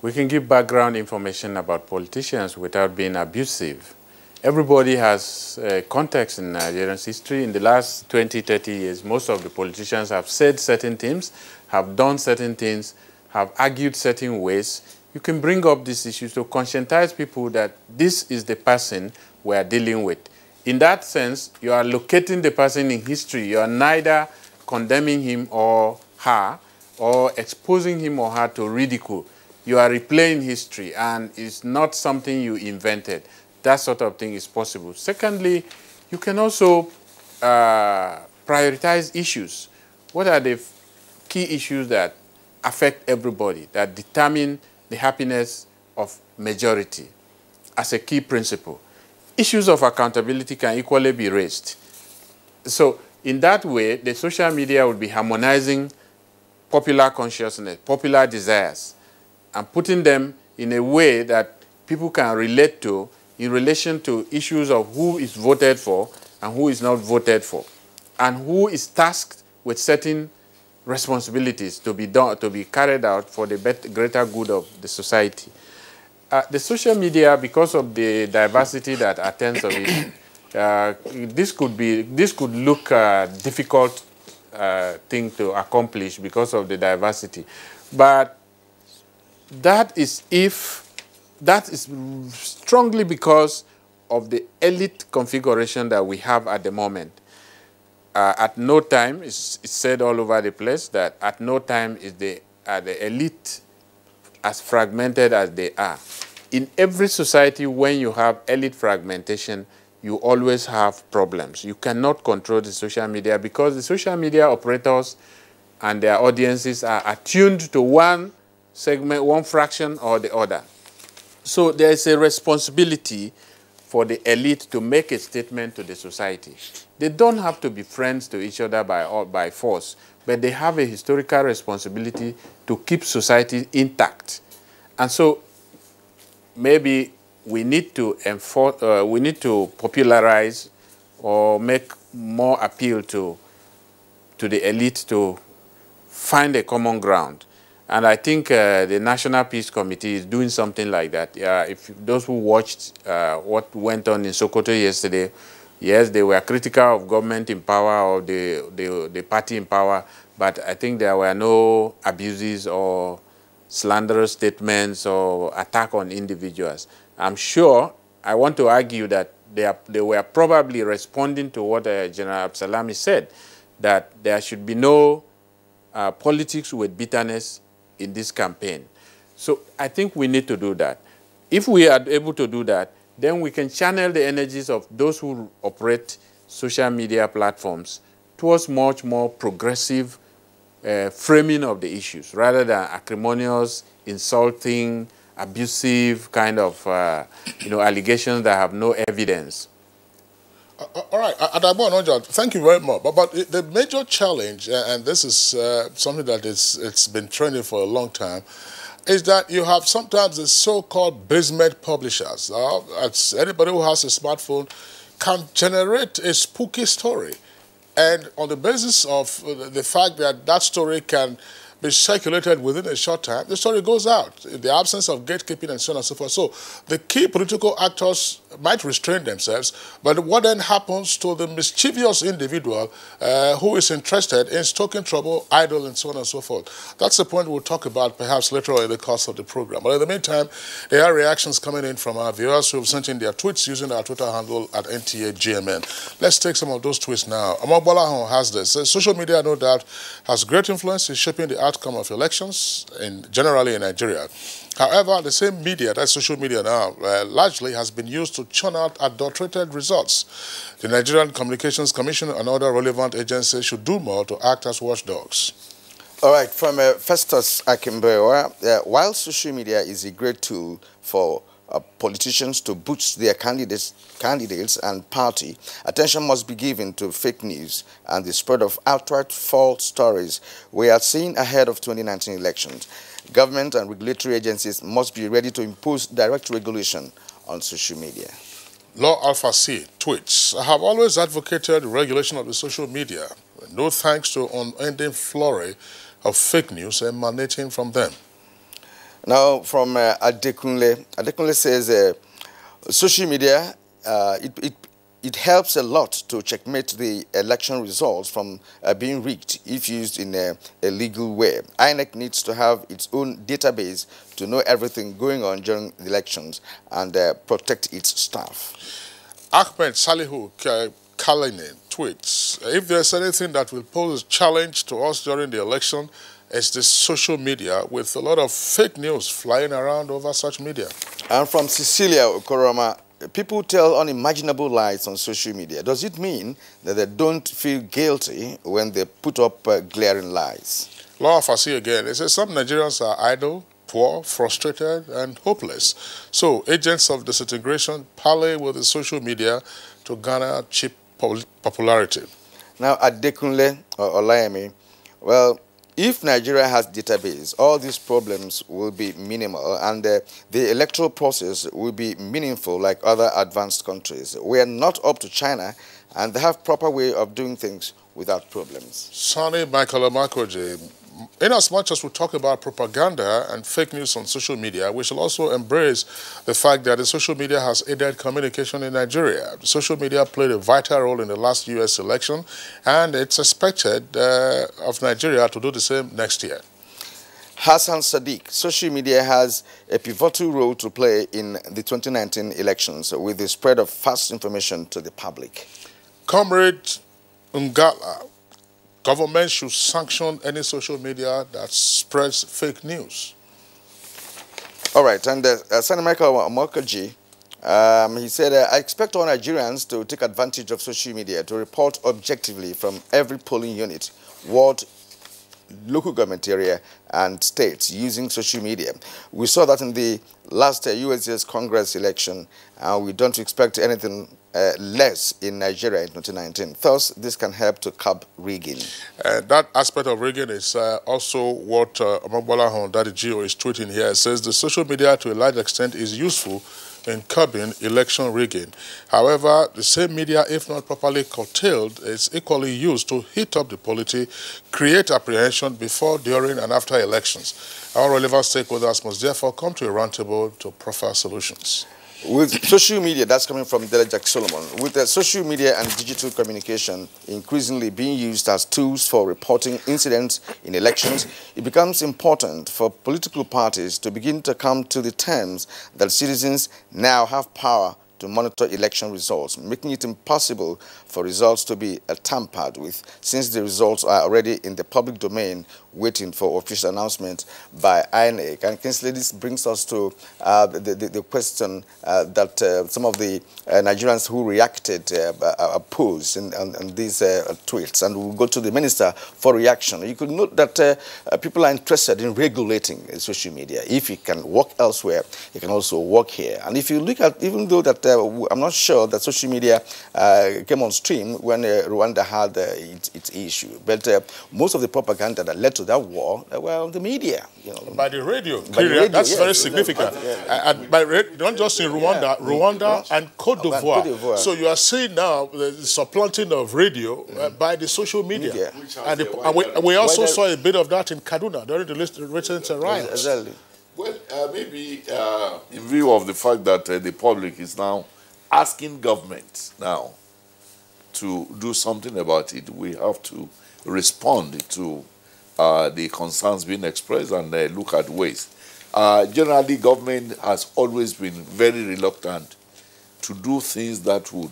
Speaker 2: we can give background information about politicians without being abusive. Everybody has context in Nigerian's history. In the last 20, 30 years, most of the politicians have said certain things, have done certain things, have argued certain ways. You can bring up these issues to conscientize people that this is the person we are dealing with. In that sense, you are locating the person in history. You are neither condemning him or her or exposing him or her to ridicule. You are replaying history, and it's not something you invented. That sort of thing is possible. Secondly, you can also prioritize issues. What are the key issues that affect everybody, that determine the happiness of majority as a key principle? Issues of accountability can equally be raised. So in that way, the social media will be harmonizing popular consciousness, popular desires, and putting them in a way that people can relate to in relation to issues of who is voted for and who is not voted for, and who is tasked with certain responsibilities to be done, to be carried out for the greater good of the society. The social media, because of the diversity that attends of it, this could look difficult thing to accomplish because of the diversity, but that is strongly because of the elite configuration that we have at the moment. At no time, it's said all over the place that at no time is the elite as fragmented as they are. In every society, when you have elite fragmentation, you always have problems. You cannot control the social media because the social media operators and their audiences are attuned to one segment, one fraction or the other. So there is a responsibility for the elite to make a statement to the society. They don't have to be friends to each other by force, but they have a historical responsibility to keep society intact. And so maybe we need to popularize or make more appeal to the elite to find a common ground. And I think the National Peace Committee is doing something like that. If those who watched what went on in Sokoto yesterday, yes, they were critical of government in power or the party in power, but I think there were no abuses or slanderous statements or attack on individuals. I'm sure, I want to argue that they were probably responding to what General Absalami said, that there should be no politics with bitterness in this campaign. So I think we need to do that. If we are able to do that, then we can channel the energies of those who operate social media platforms towards much more progressive framing of the issues, rather than acrimonious, insulting, abusive kind of allegations that have no evidence.
Speaker 5: All right, Adabo, thank you very much. But the major challenge, and this is something that it's been trending for a long time, is that you have sometimes the so-called basement publishers. Anybody who has a smartphone can generate a spooky story. And on the basis of the fact that that story can be circulated within a short time, the story goes out in the absence of gatekeeping and so on and so forth. So the key political actors might restrain themselves, but what then happens to the mischievous individual who is interested in stoking trouble, idle, and so on and so forth? That's the point we'll talk about perhaps later on in the course of the program. But in the meantime, there are reactions coming in from our viewers who have sent in their tweets using our Twitter handle at NTAGMN. Let's take some of those tweets now. Amobola has this. Social media, no doubt, has great influence in shaping the outcome of elections generally in Nigeria. However, the same media, that's social media now, largely has been used to churn out adulterated results. The Nigerian Communications Commission and other relevant agencies should do more to act as watchdogs.
Speaker 1: All right, from Festus Akimbewa, while social media is a great tool for politicians to boost their candidates and party, attention must be given to fake news and the spread of outright false stories we are seeing ahead of 2019 elections. Government and regulatory agencies must be ready to impose direct regulation on social media.
Speaker 5: Law Alpha C tweets, I have always advocated regulation of the social media, no thanks to unending flurry of fake news emanating from them.
Speaker 1: Now, from Adekunle. Adekunle says, social media, it helps a lot to checkmate the election results from being rigged if used in a legal way. INEC needs to have its own database to know everything going on during the elections and protect its staff.
Speaker 5: Ahmed Salihu Kalinin tweets, if there's anything that will pose a challenge to us during the election, it's the social media, with a lot of fake news flying around over such media.
Speaker 1: And from Cecilia Okoroma, people tell unimaginable lies on social media. Does it mean that they don't feel guilty when they put up glaring lies?
Speaker 5: Law of Asi again, it says some Nigerians are idle, poor, frustrated, and hopeless. So agents of disintegration parley with the social media to garner cheap popularity. Now,
Speaker 1: Adekunle Olayemi, well, if Nigeria has database, all these problems will be minimal and the electoral process will be meaningful like other advanced countries. We are not up to China and they have proper way of doing things without problems.
Speaker 5: Sonny Michael Amakoje, in as much as we talk about propaganda and fake news on social media, we shall also embrace the fact that the social media has aided communication in Nigeria. The social media played a vital role in the last U.S. election, and it's expected of Nigeria to do the same next year.
Speaker 1: Hassan Sadiq, social media has a pivotal role to play in the 2019 elections with the spread of fast information to the public.
Speaker 5: Comrade Ngala, government should sanction any social media that spreads fake news.
Speaker 1: All right, and Senator Michael Mokaji, he said, I expect all Nigerians to take advantage of social media to report objectively from every polling unit, ward, local government area, and states using social media. We saw that in the last USS Congress election, and we don't expect anything less in Nigeria in 2019. Thus, this can help to curb rigging.
Speaker 5: That aspect of rigging is also what Amabola Hondadi Gio is tweeting here. It says the social media to a large extent is useful in curbing election rigging. However, the same media, if not properly curtailed, is equally used to heat up the polity, create apprehension before, during, and after elections. Our relevant stakeholders must therefore come to a roundtable to proffer solutions.
Speaker 1: With social media, that's coming from Delajak Solomon, with social media and digital communication increasingly being used as tools for reporting incidents in elections, it becomes important for political parties to begin to come to the terms that citizens now have power to monitor election results, making it impossible for results to be tampered with, since the results are already in the public domain waiting for official announcement by INEC. And Kingsley, this brings us to the question that some of the Nigerians who reacted posed on these tweets, and we'll go to the minister for reaction. You could note that people are interested in regulating social media. If it can work elsewhere, it can also work here. And if you look at, even though that I'm not sure that social media came on stream when Rwanda had its issue, but most of the propaganda that led to that war were on the media. You know,
Speaker 5: by the radio.
Speaker 1: By the radio,
Speaker 5: that's
Speaker 1: yes,
Speaker 5: very significant. And by not just in Rwanda, Rwanda and Cote d'Ivoire. So you are seeing now the supplanting of radio by the social media. And we also saw a bit of that in Kaduna during the recent riots.
Speaker 1: Exactly.
Speaker 3: Well, maybe in view of the fact that the public is now asking government now to do something about it, we have to respond to the concerns being expressed and look at ways. Generally, government has always been very reluctant to do things that would,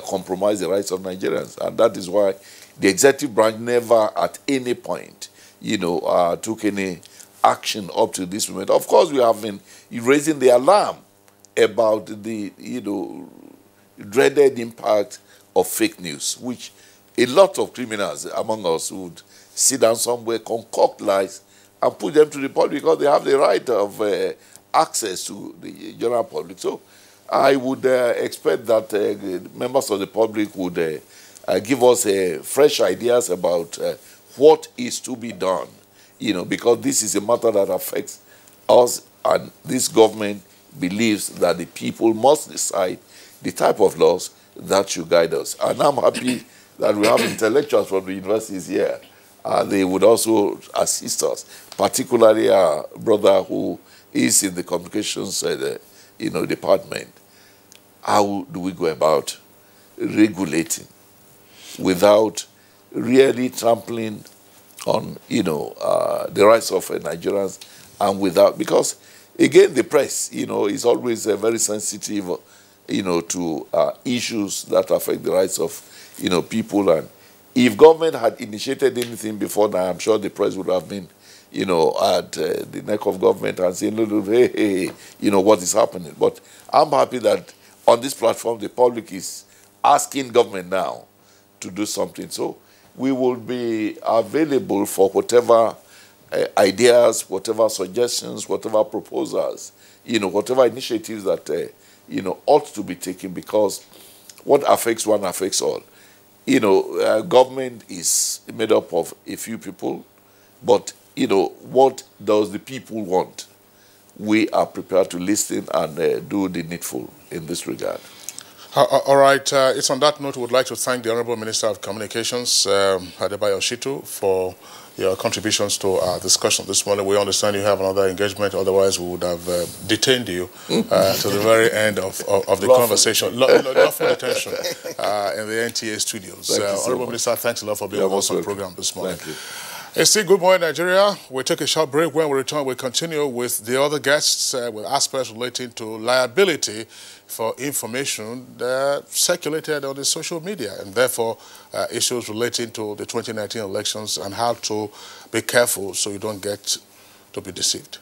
Speaker 3: compromise the rights of Nigerians. And that is why the executive branch never at any point, took any action up to this moment. Of course, we have been raising the alarm about the, dreaded impact of fake news, which a lot of criminals among us would sit down somewhere, concoct lies, and put them to the public because they have the right of access to the general public. So I would expect that members of the public would give us fresh ideas about what is to be done, because this is a matter that affects us, and this government believes that the people must decide the type of laws that should guide us. And I'm happy that we have intellectuals from the universities here. They would also assist us, particularly our brother who is in the communications department. How do we go about regulating without really trampling on, the rights of Nigerians, and without, because again, the press, is always very sensitive, to issues that affect the rights of, people. And if government had initiated anything before now, I'm sure the press would have been, at the neck of government and saying, look, hey, what is happening. But I'm happy that on this platform, the public is asking government now to do something. So we will be available for whatever ideas, whatever suggestions, whatever proposals, whatever initiatives that, ought to be taken, because what affects one affects all. Government is made up of a few people, but, what does the people want? We are prepared to listen and do the needful in this regard.
Speaker 5: All right. It's on that note we would like to thank the Honorable Minister of Communications, Adebayo Shitu, for your contributions to our discussion this morning. We understand you have another engagement, otherwise we would have detained you to the very end of the conversation. Lawful detention in the NTA studios. Honorable Minister, thanks a lot for being with us on the program this morning. Thank you. It's still Good Morning Nigeria. We'll take a short break. When we return, we'll continue with the other guests with aspects relating to liability for information that circulated on the social media, and therefore issues relating to the 2019 elections and how to be careful so you don't get to be deceived.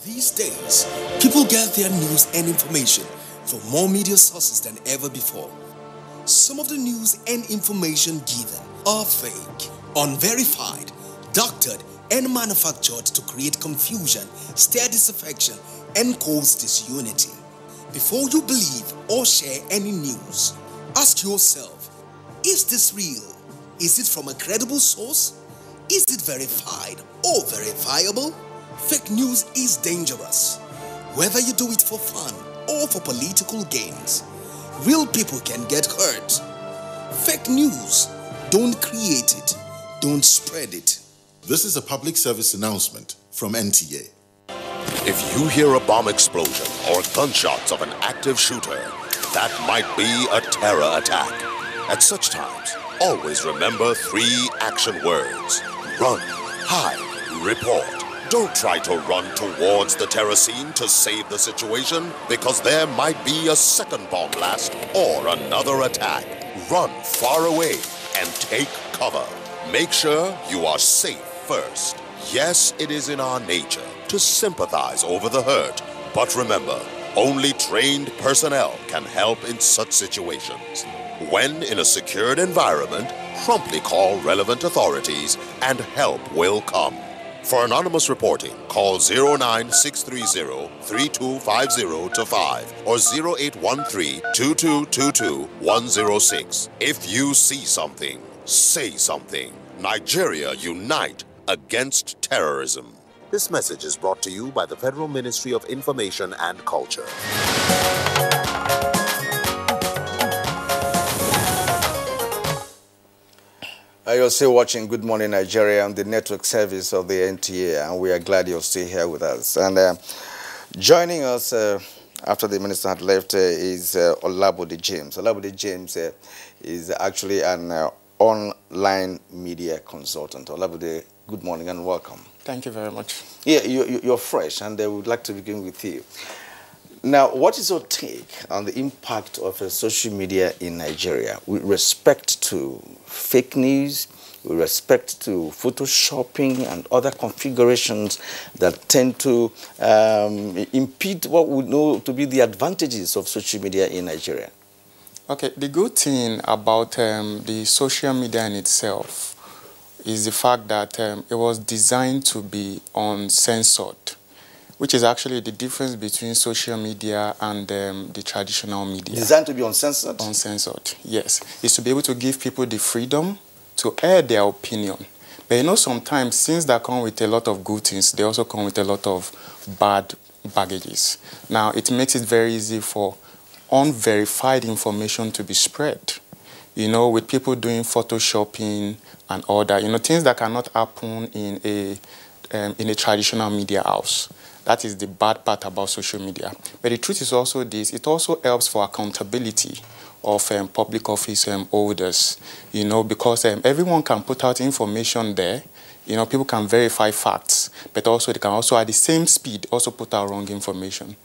Speaker 7: These days, people get their news and information from more media sources than ever before. Some of the news and information given are fake, unverified, doctored, and manufactured to create confusion, stir disaffection, and cause disunity. Before you believe or share any news, ask yourself, is this real? Is it from a credible source? Is it verified or verifiable? Fake news is dangerous, whether you do it for fun or for political gains. Real people can get hurt. Fake news, don't create it, don't spread it.
Speaker 11: This is a public service announcement from NTA.
Speaker 14: If you hear a bomb explosion or gunshots of an active shooter, that might be a terror attack. At such times, always remember 3 action words: run, hide, report. Don't try to run towards the terror scene to save the situation, because there might be a second bomb blast or another attack. Run far away and take cover. Make sure you are safe first. Yes, it is in our nature to sympathize over the hurt, but remember, only trained personnel can help in such situations. When in a secured environment, promptly call relevant authorities and help will come. For anonymous reporting, call 09630-3250-5 or 0813-2222-106. If you see something, say something. Nigeria, unite against terrorism. This message is brought to you by the Federal Ministry of Information and Culture.
Speaker 1: You're still watching Good Morning Nigeria on the network service of the NTA, and we are glad you're still here with us. And joining us after the minister had left is Olabode James. Olabode James is actually an online media consultant. Olabode, good morning and welcome.
Speaker 9: Thank you very much.
Speaker 1: Yeah, you're fresh, and we would like to begin with you. Now, what is your take on the impact of social media in Nigeria with respect to fake news, with respect to photoshopping and other configurations that tend to impede what we know to be the advantages of social media in Nigeria?
Speaker 9: Okay, the good thing about the social media in itself is the fact that it was designed to be uncensored, which is actually the difference between social media and the traditional media.
Speaker 1: Designed to be uncensored?
Speaker 9: Uncensored, yes. It's to be able to give people the freedom to air their opinion. But you know, sometimes things that come with a lot of good things, they also come with a lot of bad baggages. Now, it makes it very easy for unverified information to be spread. You know, with people doing photoshopping and all that, you know, things that cannot happen in a traditional media house. That is the bad part about social media. But the truth is also this, it also helps for accountability of public office holders, you know, because everyone can put out information there. You know, people can verify facts, but also they can also at the same speed also put out wrong information.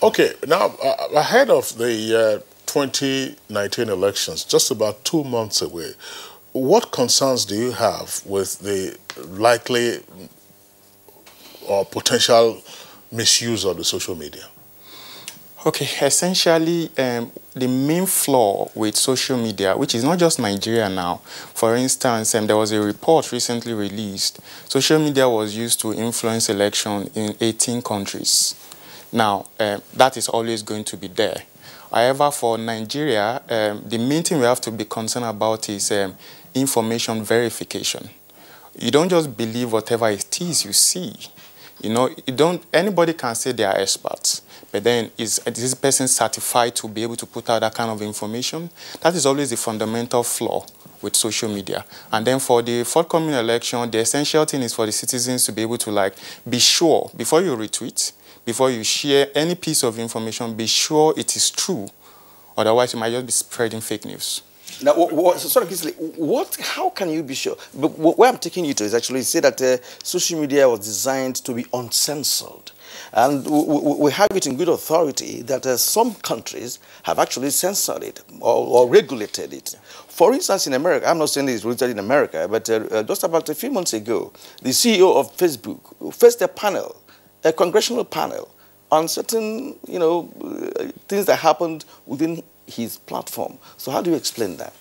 Speaker 5: Okay, now ahead of the 2019 elections, just about 2 months away, what concerns do you have with the likely or potential misuse of the social media?
Speaker 9: Okay, essentially, the main flaw with social media, which is not just Nigeria now, for instance, there was a report recently released. Social media was used to influence election in 18 countries. Now, that is always going to be there. However, for Nigeria, the main thing we have to be concerned about is information verification. You don't just believe whatever it is you see. You know, anybody can say they are experts, but then is this person certified to be able to put out that kind of information? That is always the fundamental flaw with social media. And then for the forthcoming election, the essential thing is for the citizens to be able to be sure before you retweet, before you share any piece of information, be sure it is true. Otherwise, you might just be spreading fake news.
Speaker 1: Now, how can you be sure? But where I'm taking you to is actually say that social media was designed to be uncensored. And we have it in good authority that some countries have actually censored it or regulated it. For instance, in America, I'm not saying it's rooted in America, but just about a few months ago, the CEO of Facebook faced a panel, a congressional panel, on certain, things that happened within his platform. So how do you explain that?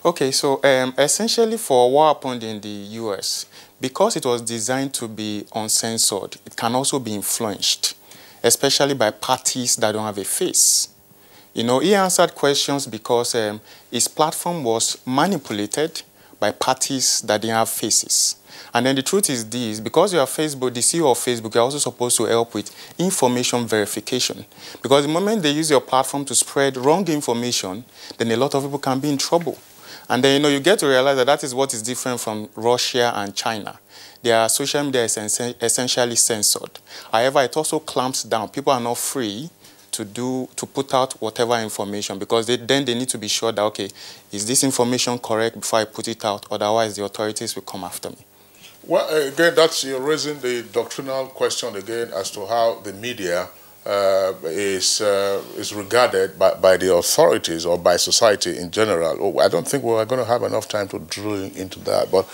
Speaker 9: Okay, so essentially for what happened in the US, because it was designed to be uncensored, it can also be influenced, especially by parties that don't have a face. You know, he answered questions because his platform was manipulated by parties that didn't have faces. And then the truth is this, because you are Facebook, the CEO of Facebook, you're also supposed to help with information verification. Because the moment they use your platform to spread wrong information, then a lot of people can be in trouble. And then, you get to realize that that is what is different from Russia and China. Their social media is essentially censored. However, it also clamps down. People are not free to put out whatever information, because then they need to be sure that, okay, is this information correct before I put it out? Otherwise, the authorities will come after me.
Speaker 5: Well, again, you're raising the doctrinal question again as to how the media is regarded by the authorities or by society in general. Oh, I don't think we're going to have enough time to drill into that, but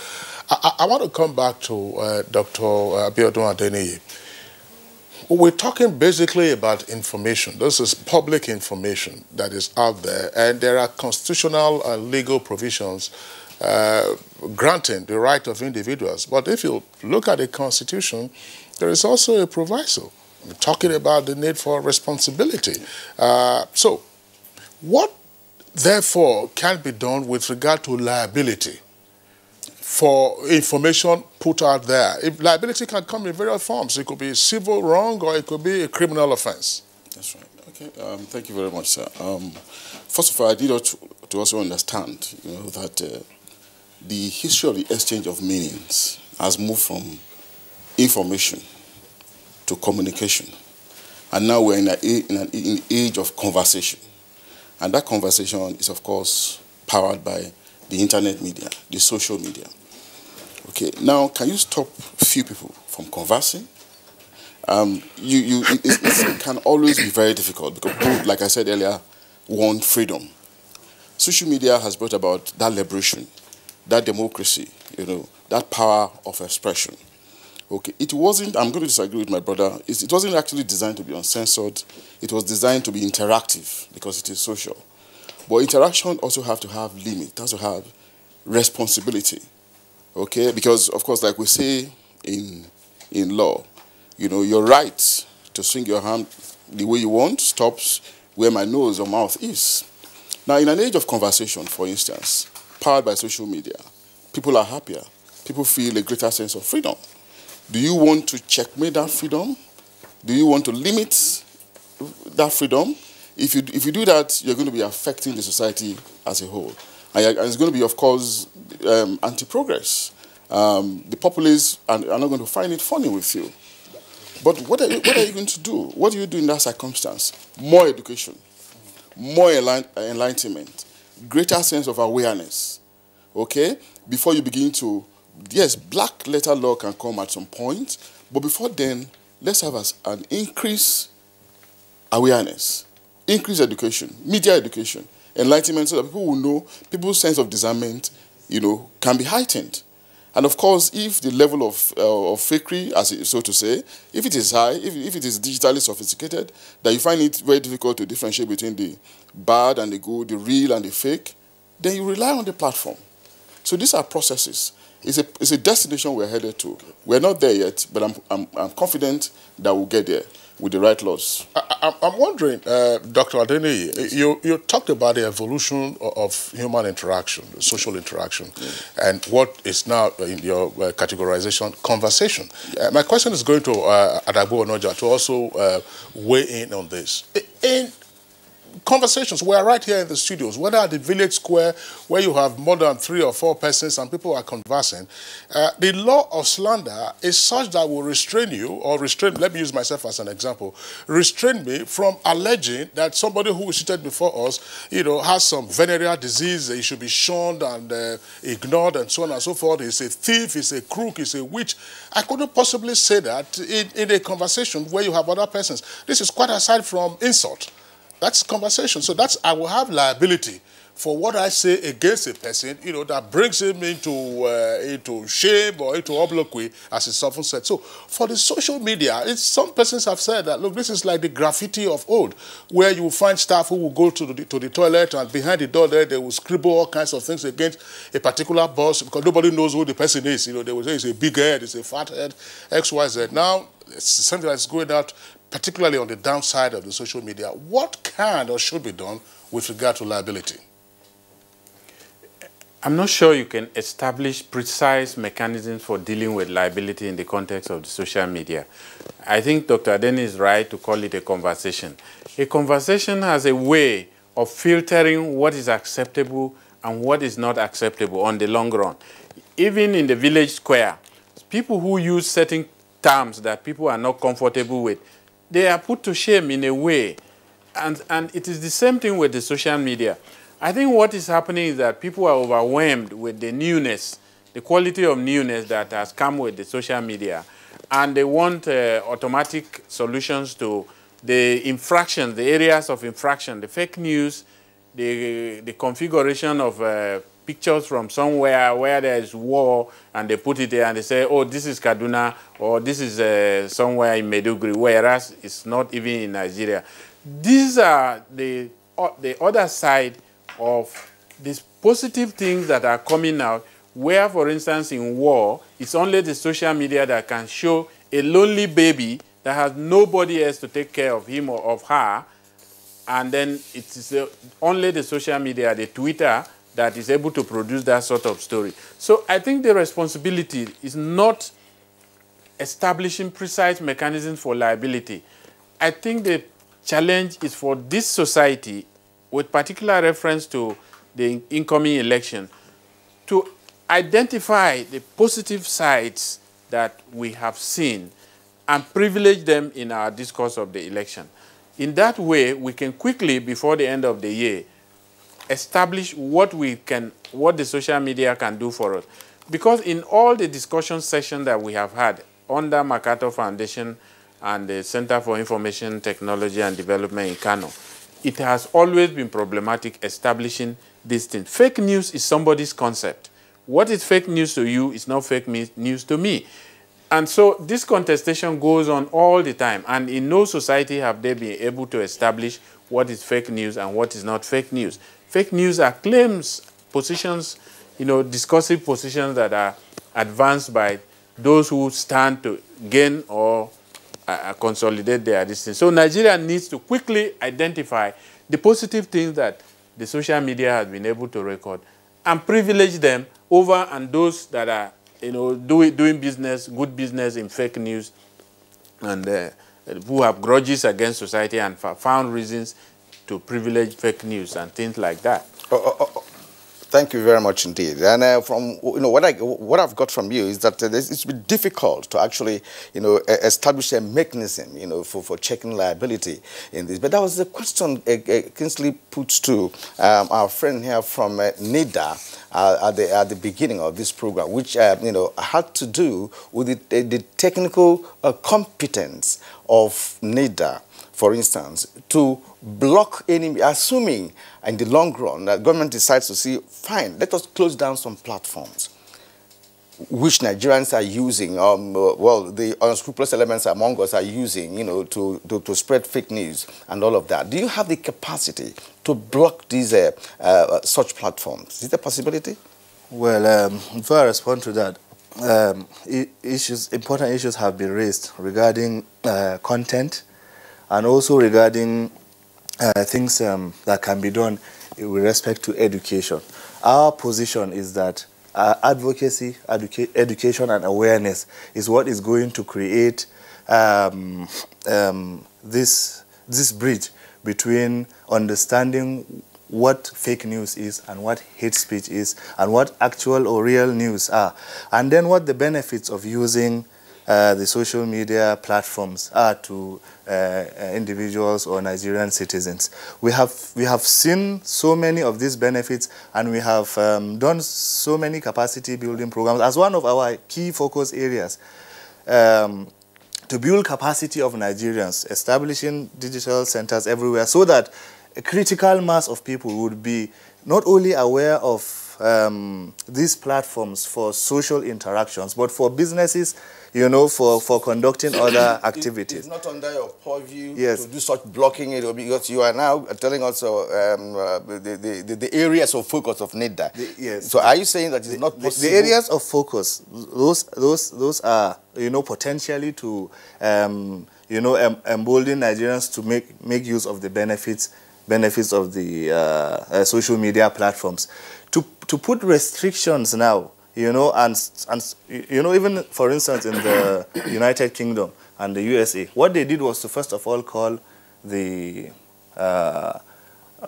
Speaker 5: I want to come back to Dr. Abiodun Adeniyi. We're talking basically about information. This is public information that is out there, and there are constitutional and legal provisions granting the right of individuals. But if you look at the Constitution, there is also a proviso talking about the need for responsibility. So what, therefore, can be done with regard to liability for information put out there? If liability can come in various forms. It could be civil wrong or it could be a criminal offense.
Speaker 4: That's right. Okay. Thank you very much, sir. First of all, I need to also understand, that the history of the exchange of meanings has moved from information to communication. And now we're in an age of conversation. And that conversation is, of course, powered by the internet media, the social media. Okay, now can you stop a few people from conversing? It can always be very difficult because people, like I said earlier, want freedom. Social media has brought about that liberation, that democracy, that power of expression. Okay, it wasn't, I'm going to disagree with my brother, it wasn't actually designed to be uncensored. It was designed to be interactive because it is social. But interaction also have to have limit, it has to have responsibility. Okay, because of course, like we say in law, your right to swing your hand the way you want stops where my nose or mouth is. Now, in an age of conversation, for instance, powered by social media, people are happier. People feel a greater sense of freedom. Do you want to checkmate that freedom? Do you want to limit that freedom? If you do that, you're going to be affecting the society as a whole. And it's going to be, of course, anti-progress. The populists are not going to find it funny with you. But what are you going to do? What do you do in that circumstance? More education, more enlightenment, greater sense of awareness, okay? Before you begin to, yes, black letter law can come at some point, but before then, let's have an increased awareness, increased education, media education, enlightenment, so that people will know, people's sense of discernment, can be heightened. And of course, if the level of fakery, so to say, if it is high, if it is digitally sophisticated, that you find it very difficult to differentiate between the bad and the good, the real and the fake, then you rely on the platform. So these are processes. It's a destination we're headed to. We're not there yet, but I'm confident that we'll get there with the right laws.
Speaker 5: I'm wondering, Dr. Adeniyi, you talked about the evolution of human interaction, social interaction, and what is now in your categorization, conversation. My question is going to Adagbo Onoja to also weigh in on this. In conversations, we are right here in the studios, whether at the village square where you have more than 3 or 4 persons and people are conversing, the law of slander is such that will restrain you, or restrain, let me use myself as an example, restrain me from alleging that somebody who is seated before us, has some venereal disease, he should be shunned and ignored and so on and so forth. He's a thief, he's a crook, he's a witch. I couldn't possibly say that in a conversation where you have other persons. This is quite aside from insult. That's conversation. So I will have liability for what I say against a person, that brings him into shame or into obloquy, as it's often said. So for the social media, some persons have said that, look, this is like the graffiti of old, where you will find staff who will go to the toilet and behind the door there, they will scribble all kinds of things against a particular boss because nobody knows who the person is. They will say it's a big head, it's a fat head, X, Y, Z. Now, it's something that's going out, particularly on the downside of the social media. What can or should be done with regard to liability?
Speaker 2: I'm not sure you can establish precise mechanisms for dealing with liability in the context of the social media. I think Dr. Adeniyi is right to call it a conversation. A conversation has a way of filtering what is acceptable and what is not acceptable on the long run. Even in the village square, people who use certain terms that people are not comfortable with, they are put to shame in a way. And it is the same thing with the social media. I think what is happening is that people are overwhelmed with the newness the quality of newness that has come with the social media. And they want automatic solutions to the infractions, the areas of infraction, the fake news, the configuration of pictures from somewhere where there is war, and they put it there and they say, oh, this is Kaduna, or this is somewhere in Maiduguri, whereas it's not even in Nigeria. These are the other side of these positive things that are coming out, where, for instance, in war, it's only the social media that can show a lonely baby that has nobody else to take care of him or of her, and then it is only the social media, the Twitter, that is able to produce that sort of story. So I think the responsibility is not establishing precise mechanisms for liability. I think the challenge is for this society, with particular reference to the incoming election, to identify the positive sides that we have seen and privilege them in our discourse of the election. In that way, we can quickly, before the end of the year, establish what the social media can do for us. Because in all the discussion sessions that we have had under MacArthur Foundation and the Center for Information Technology and Development in Kano, it has always been problematic establishing these things. Fake news is somebody's concept. What is fake news to you is not fake news to me. And so this contestation goes on all the time, and in no society have they been able to establish what is fake news and what is not fake news. Fake news are claims, positions, discursive positions that are advanced by those who stand to gain or consolidate their distance. So Nigeria needs to quickly identify the positive things that the social media has been able to record and privilege them over and those that are doing business, good business in fake news, and who have grudges against society and found reasons to privilege fake news and things like that.
Speaker 1: Thank you very much indeed. And from what I've got from you is that it's been difficult to actually establish a mechanism for checking liability in this. But that was the question Kingsley puts to our friend here from NIDA at the beginning of this program, which had to do with the technical competence of NIDA, for instance, to block any, assuming in the long run that government decides to see, fine, let us close down some platforms which Nigerians are using, the unscrupulous elements among us are using, to spread fake news and all of that. Do you have the capacity to block these such platforms? Is it a possibility?
Speaker 6: Well, before I respond to that, important issues have been raised regarding content, and also regarding things that can be done with respect to education. Our position is that advocacy, education, and awareness is what is going to create this bridge between understanding what fake news is and what hate speech is and what actual or real news are, and then what the benefits of using the social media platforms are to individuals or Nigerian citizens. We have seen so many of these benefits, and we have done so many capacity building programs as one of our key focus areas to build capacity of Nigerians, establishing digital centers everywhere so that a critical mass of people would be not only aware of these platforms for social interactions, but for businesses, for conducting other activities.
Speaker 1: It's not under your purview
Speaker 6: yes.
Speaker 1: to do such blocking it, because you are now telling us the areas of focus of NIDA.
Speaker 6: Yes.
Speaker 1: So are you saying that it's not possible?
Speaker 6: The areas of focus, those are, potentially to, embolden Nigerians to make use of the benefits of the social media platforms. To put restrictions now, and even for instance in the United Kingdom and the USA, what they did was to first of all call the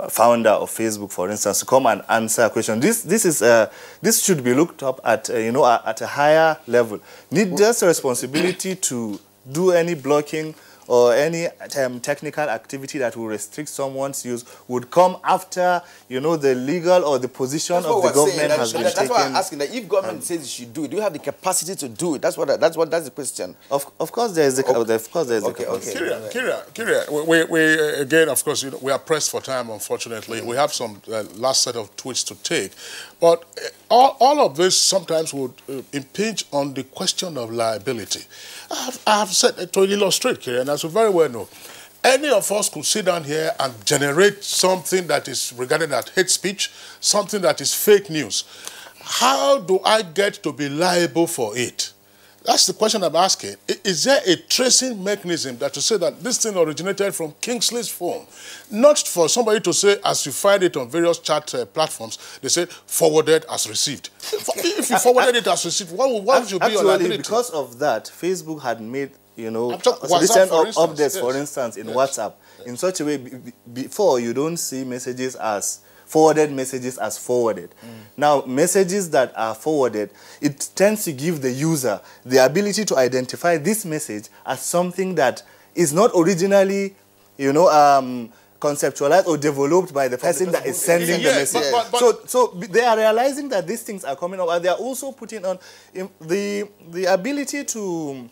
Speaker 6: founder of Facebook, for instance, to come and answer a question. This should be looked up at at a higher level. NIDA's responsibility to do any blocking or any technical activity that will restrict someone's use would come after, you know, the legal or the position of the government has been taken.
Speaker 1: That's why I'm asking that if government says you should do it, do you have the capacity to do it? That's the question.
Speaker 6: Of course there is the capacity.
Speaker 5: Kyria, we again, of course, you know, we are pressed for time, unfortunately. We have some last set of tweets to take. But all of this sometimes would impinge on the question of liability. I have said to illustrate, Kyria, and as you very well know, any of us could sit down here and generate something that is regarded as hate speech, something that is fake news. How do I get to be liable for it? That's the question I'm asking. Is there a tracing mechanism that to say that this thing originated from Kingsley's phone? Not for somebody to say, as you find it on various chat platforms, they say forwarded as received. If you forwarded it as received, what should be your liability?
Speaker 6: Because of that, Facebook had made, you know, recent updates, for instance, in WhatsApp, in such a way, before you don't see messages as forwarded messages as forwarded. Now, messages that are forwarded, it tends to give the user the ability to identify this message as something that is not originally, you know, conceptualized or developed by the person that is sending the message. So they are realizing that these things are coming up, and they are also putting on the ability to...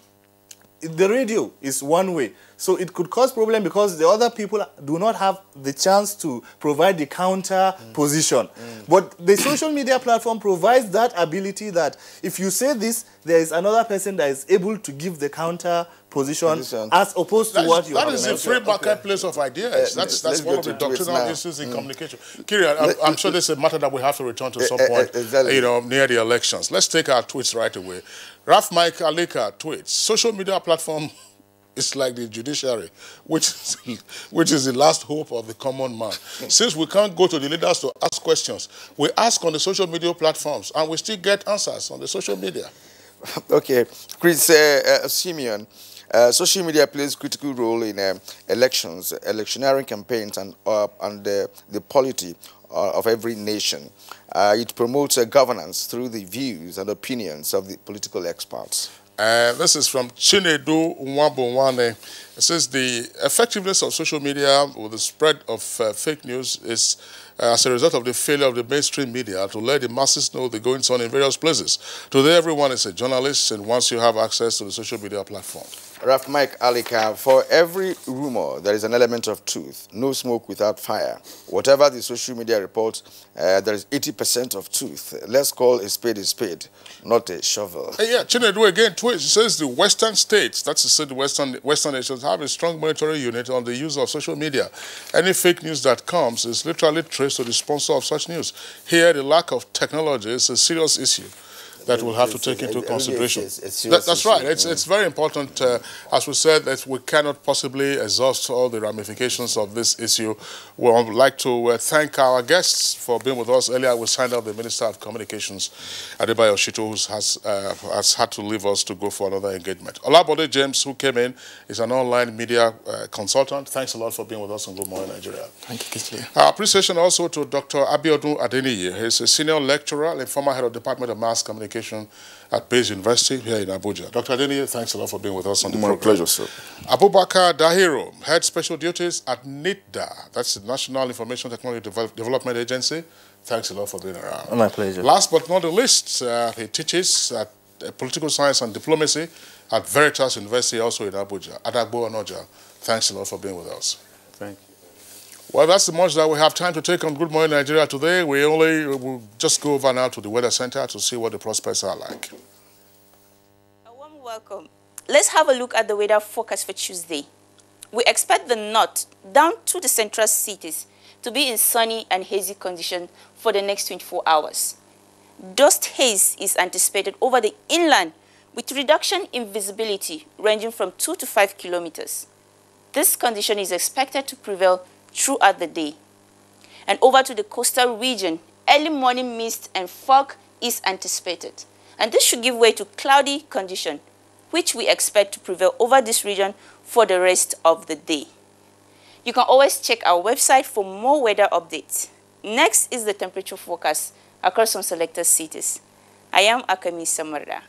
Speaker 6: The radio is one way. So it could cause problem because the other people do not have the chance to provide the counter position. But the social media platform provides that ability that if you say this, there is another person that is able to give the counter position as opposed to what you have mentioned.
Speaker 5: That is a free marketplace of ideas. That's one of the doctrinal issues in communication. Kyria, I'm sure this is a matter that we have to return to some point, you know, near the elections. Let's take our tweets right away. Raf Mike Alika tweets, social media platform is like the judiciary, which is the last hope of the common man. Since we can't go to the leaders to ask questions, we ask on the social media platforms, and we still get answers on the social media.
Speaker 1: Okay, Chris Simeon, social media plays a critical role in elections, electioneering campaigns, and the polity of every nation. It promotes governance through the views and opinions of the political experts.
Speaker 5: This is from Chinedu Nwabonwane. It says the effectiveness of social media with the spread of fake news is as a result of the failure of the mainstream media to let the masses know the goings on in various places. Today, everyone is a journalist, and once you have access to the social media platform.
Speaker 1: Raf Mike Alika, for every rumor, there is an element of truth. No smoke without fire. Whatever the social media reports, there is 80% of truth. Let's call a spade, not a shovel.
Speaker 5: Yeah, Chinedu again tweets. It says the Western states, that's to say the Western nations, have a strong monitoring unit on the use of social media. Any fake news that comes is literally traced to the sponsor of such news. Here, the lack of technology is a serious issue that we'll have to take into consideration. That's right. It's very important. As we said, that we cannot possibly exhaust all the ramifications of this issue. We would like to thank our guests for being with us. Earlier, we signed out the Minister of Communications, Adebayo Shito, who has had to leave us to go for another engagement. Olabode James, who came in, is an online media consultant. Thanks a lot for being with us on Good Morning Nigeria.
Speaker 9: Thank you, Kisle.
Speaker 5: Our appreciation also to Dr. Abiodun Adeniyi. He's a senior lecturer and former head of Department of Mass Communication at Page University here in Abuja. Dr. Adeniyi, thanks a lot for being with us on the program.
Speaker 3: My pleasure, sir.
Speaker 5: Abubakar Dahiro, head special duties at NITDA, that's the National Information Technology Development Agency. Thanks a lot for being around.
Speaker 6: My pleasure.
Speaker 5: Last but not the least, he teaches at political science and diplomacy at Veritas University, also in Abuja. Adagbo Anoja, thanks a lot for being with us.
Speaker 2: Thank you.
Speaker 5: Well, that's the much that we have time to take on Good Morning Nigeria today. We'll just go over now to the Weather Center to see what the prospects are like.
Speaker 15: A warm welcome. Let's have a look at the weather forecast for Tuesday. We expect the north down to the central cities to be in sunny and hazy condition for the next 24 hours. Dust haze is anticipated over the inland with reduction in visibility ranging from 2 to 5 kilometers. This condition is expected to prevail throughout the day. And over to the coastal region, early morning mist and fog is anticipated. And this should give way to cloudy condition, which we expect to prevail over this region for the rest of the day. You can always check our website for more weather updates. Next is the temperature forecast across some selected cities. I am Akami Samarda.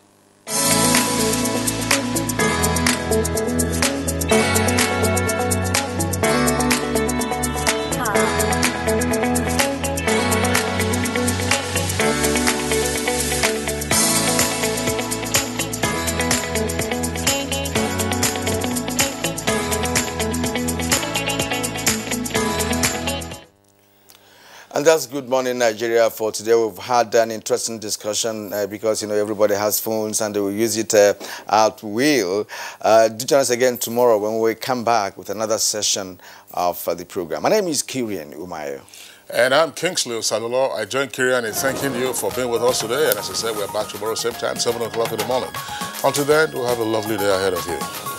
Speaker 1: And that's Good Morning Nigeria for today. We've had an interesting discussion because, everybody has phones and they will use it at will. Do join us again tomorrow when we come back with another session of the program. My name is Kirian Umayo.
Speaker 5: And I'm Kingsley Osalulo. I join Kirian in thanking you for being with us today. And as I said, we're back tomorrow, same time, 7 o'clock in the morning. Until then, we'll have a lovely day ahead of you.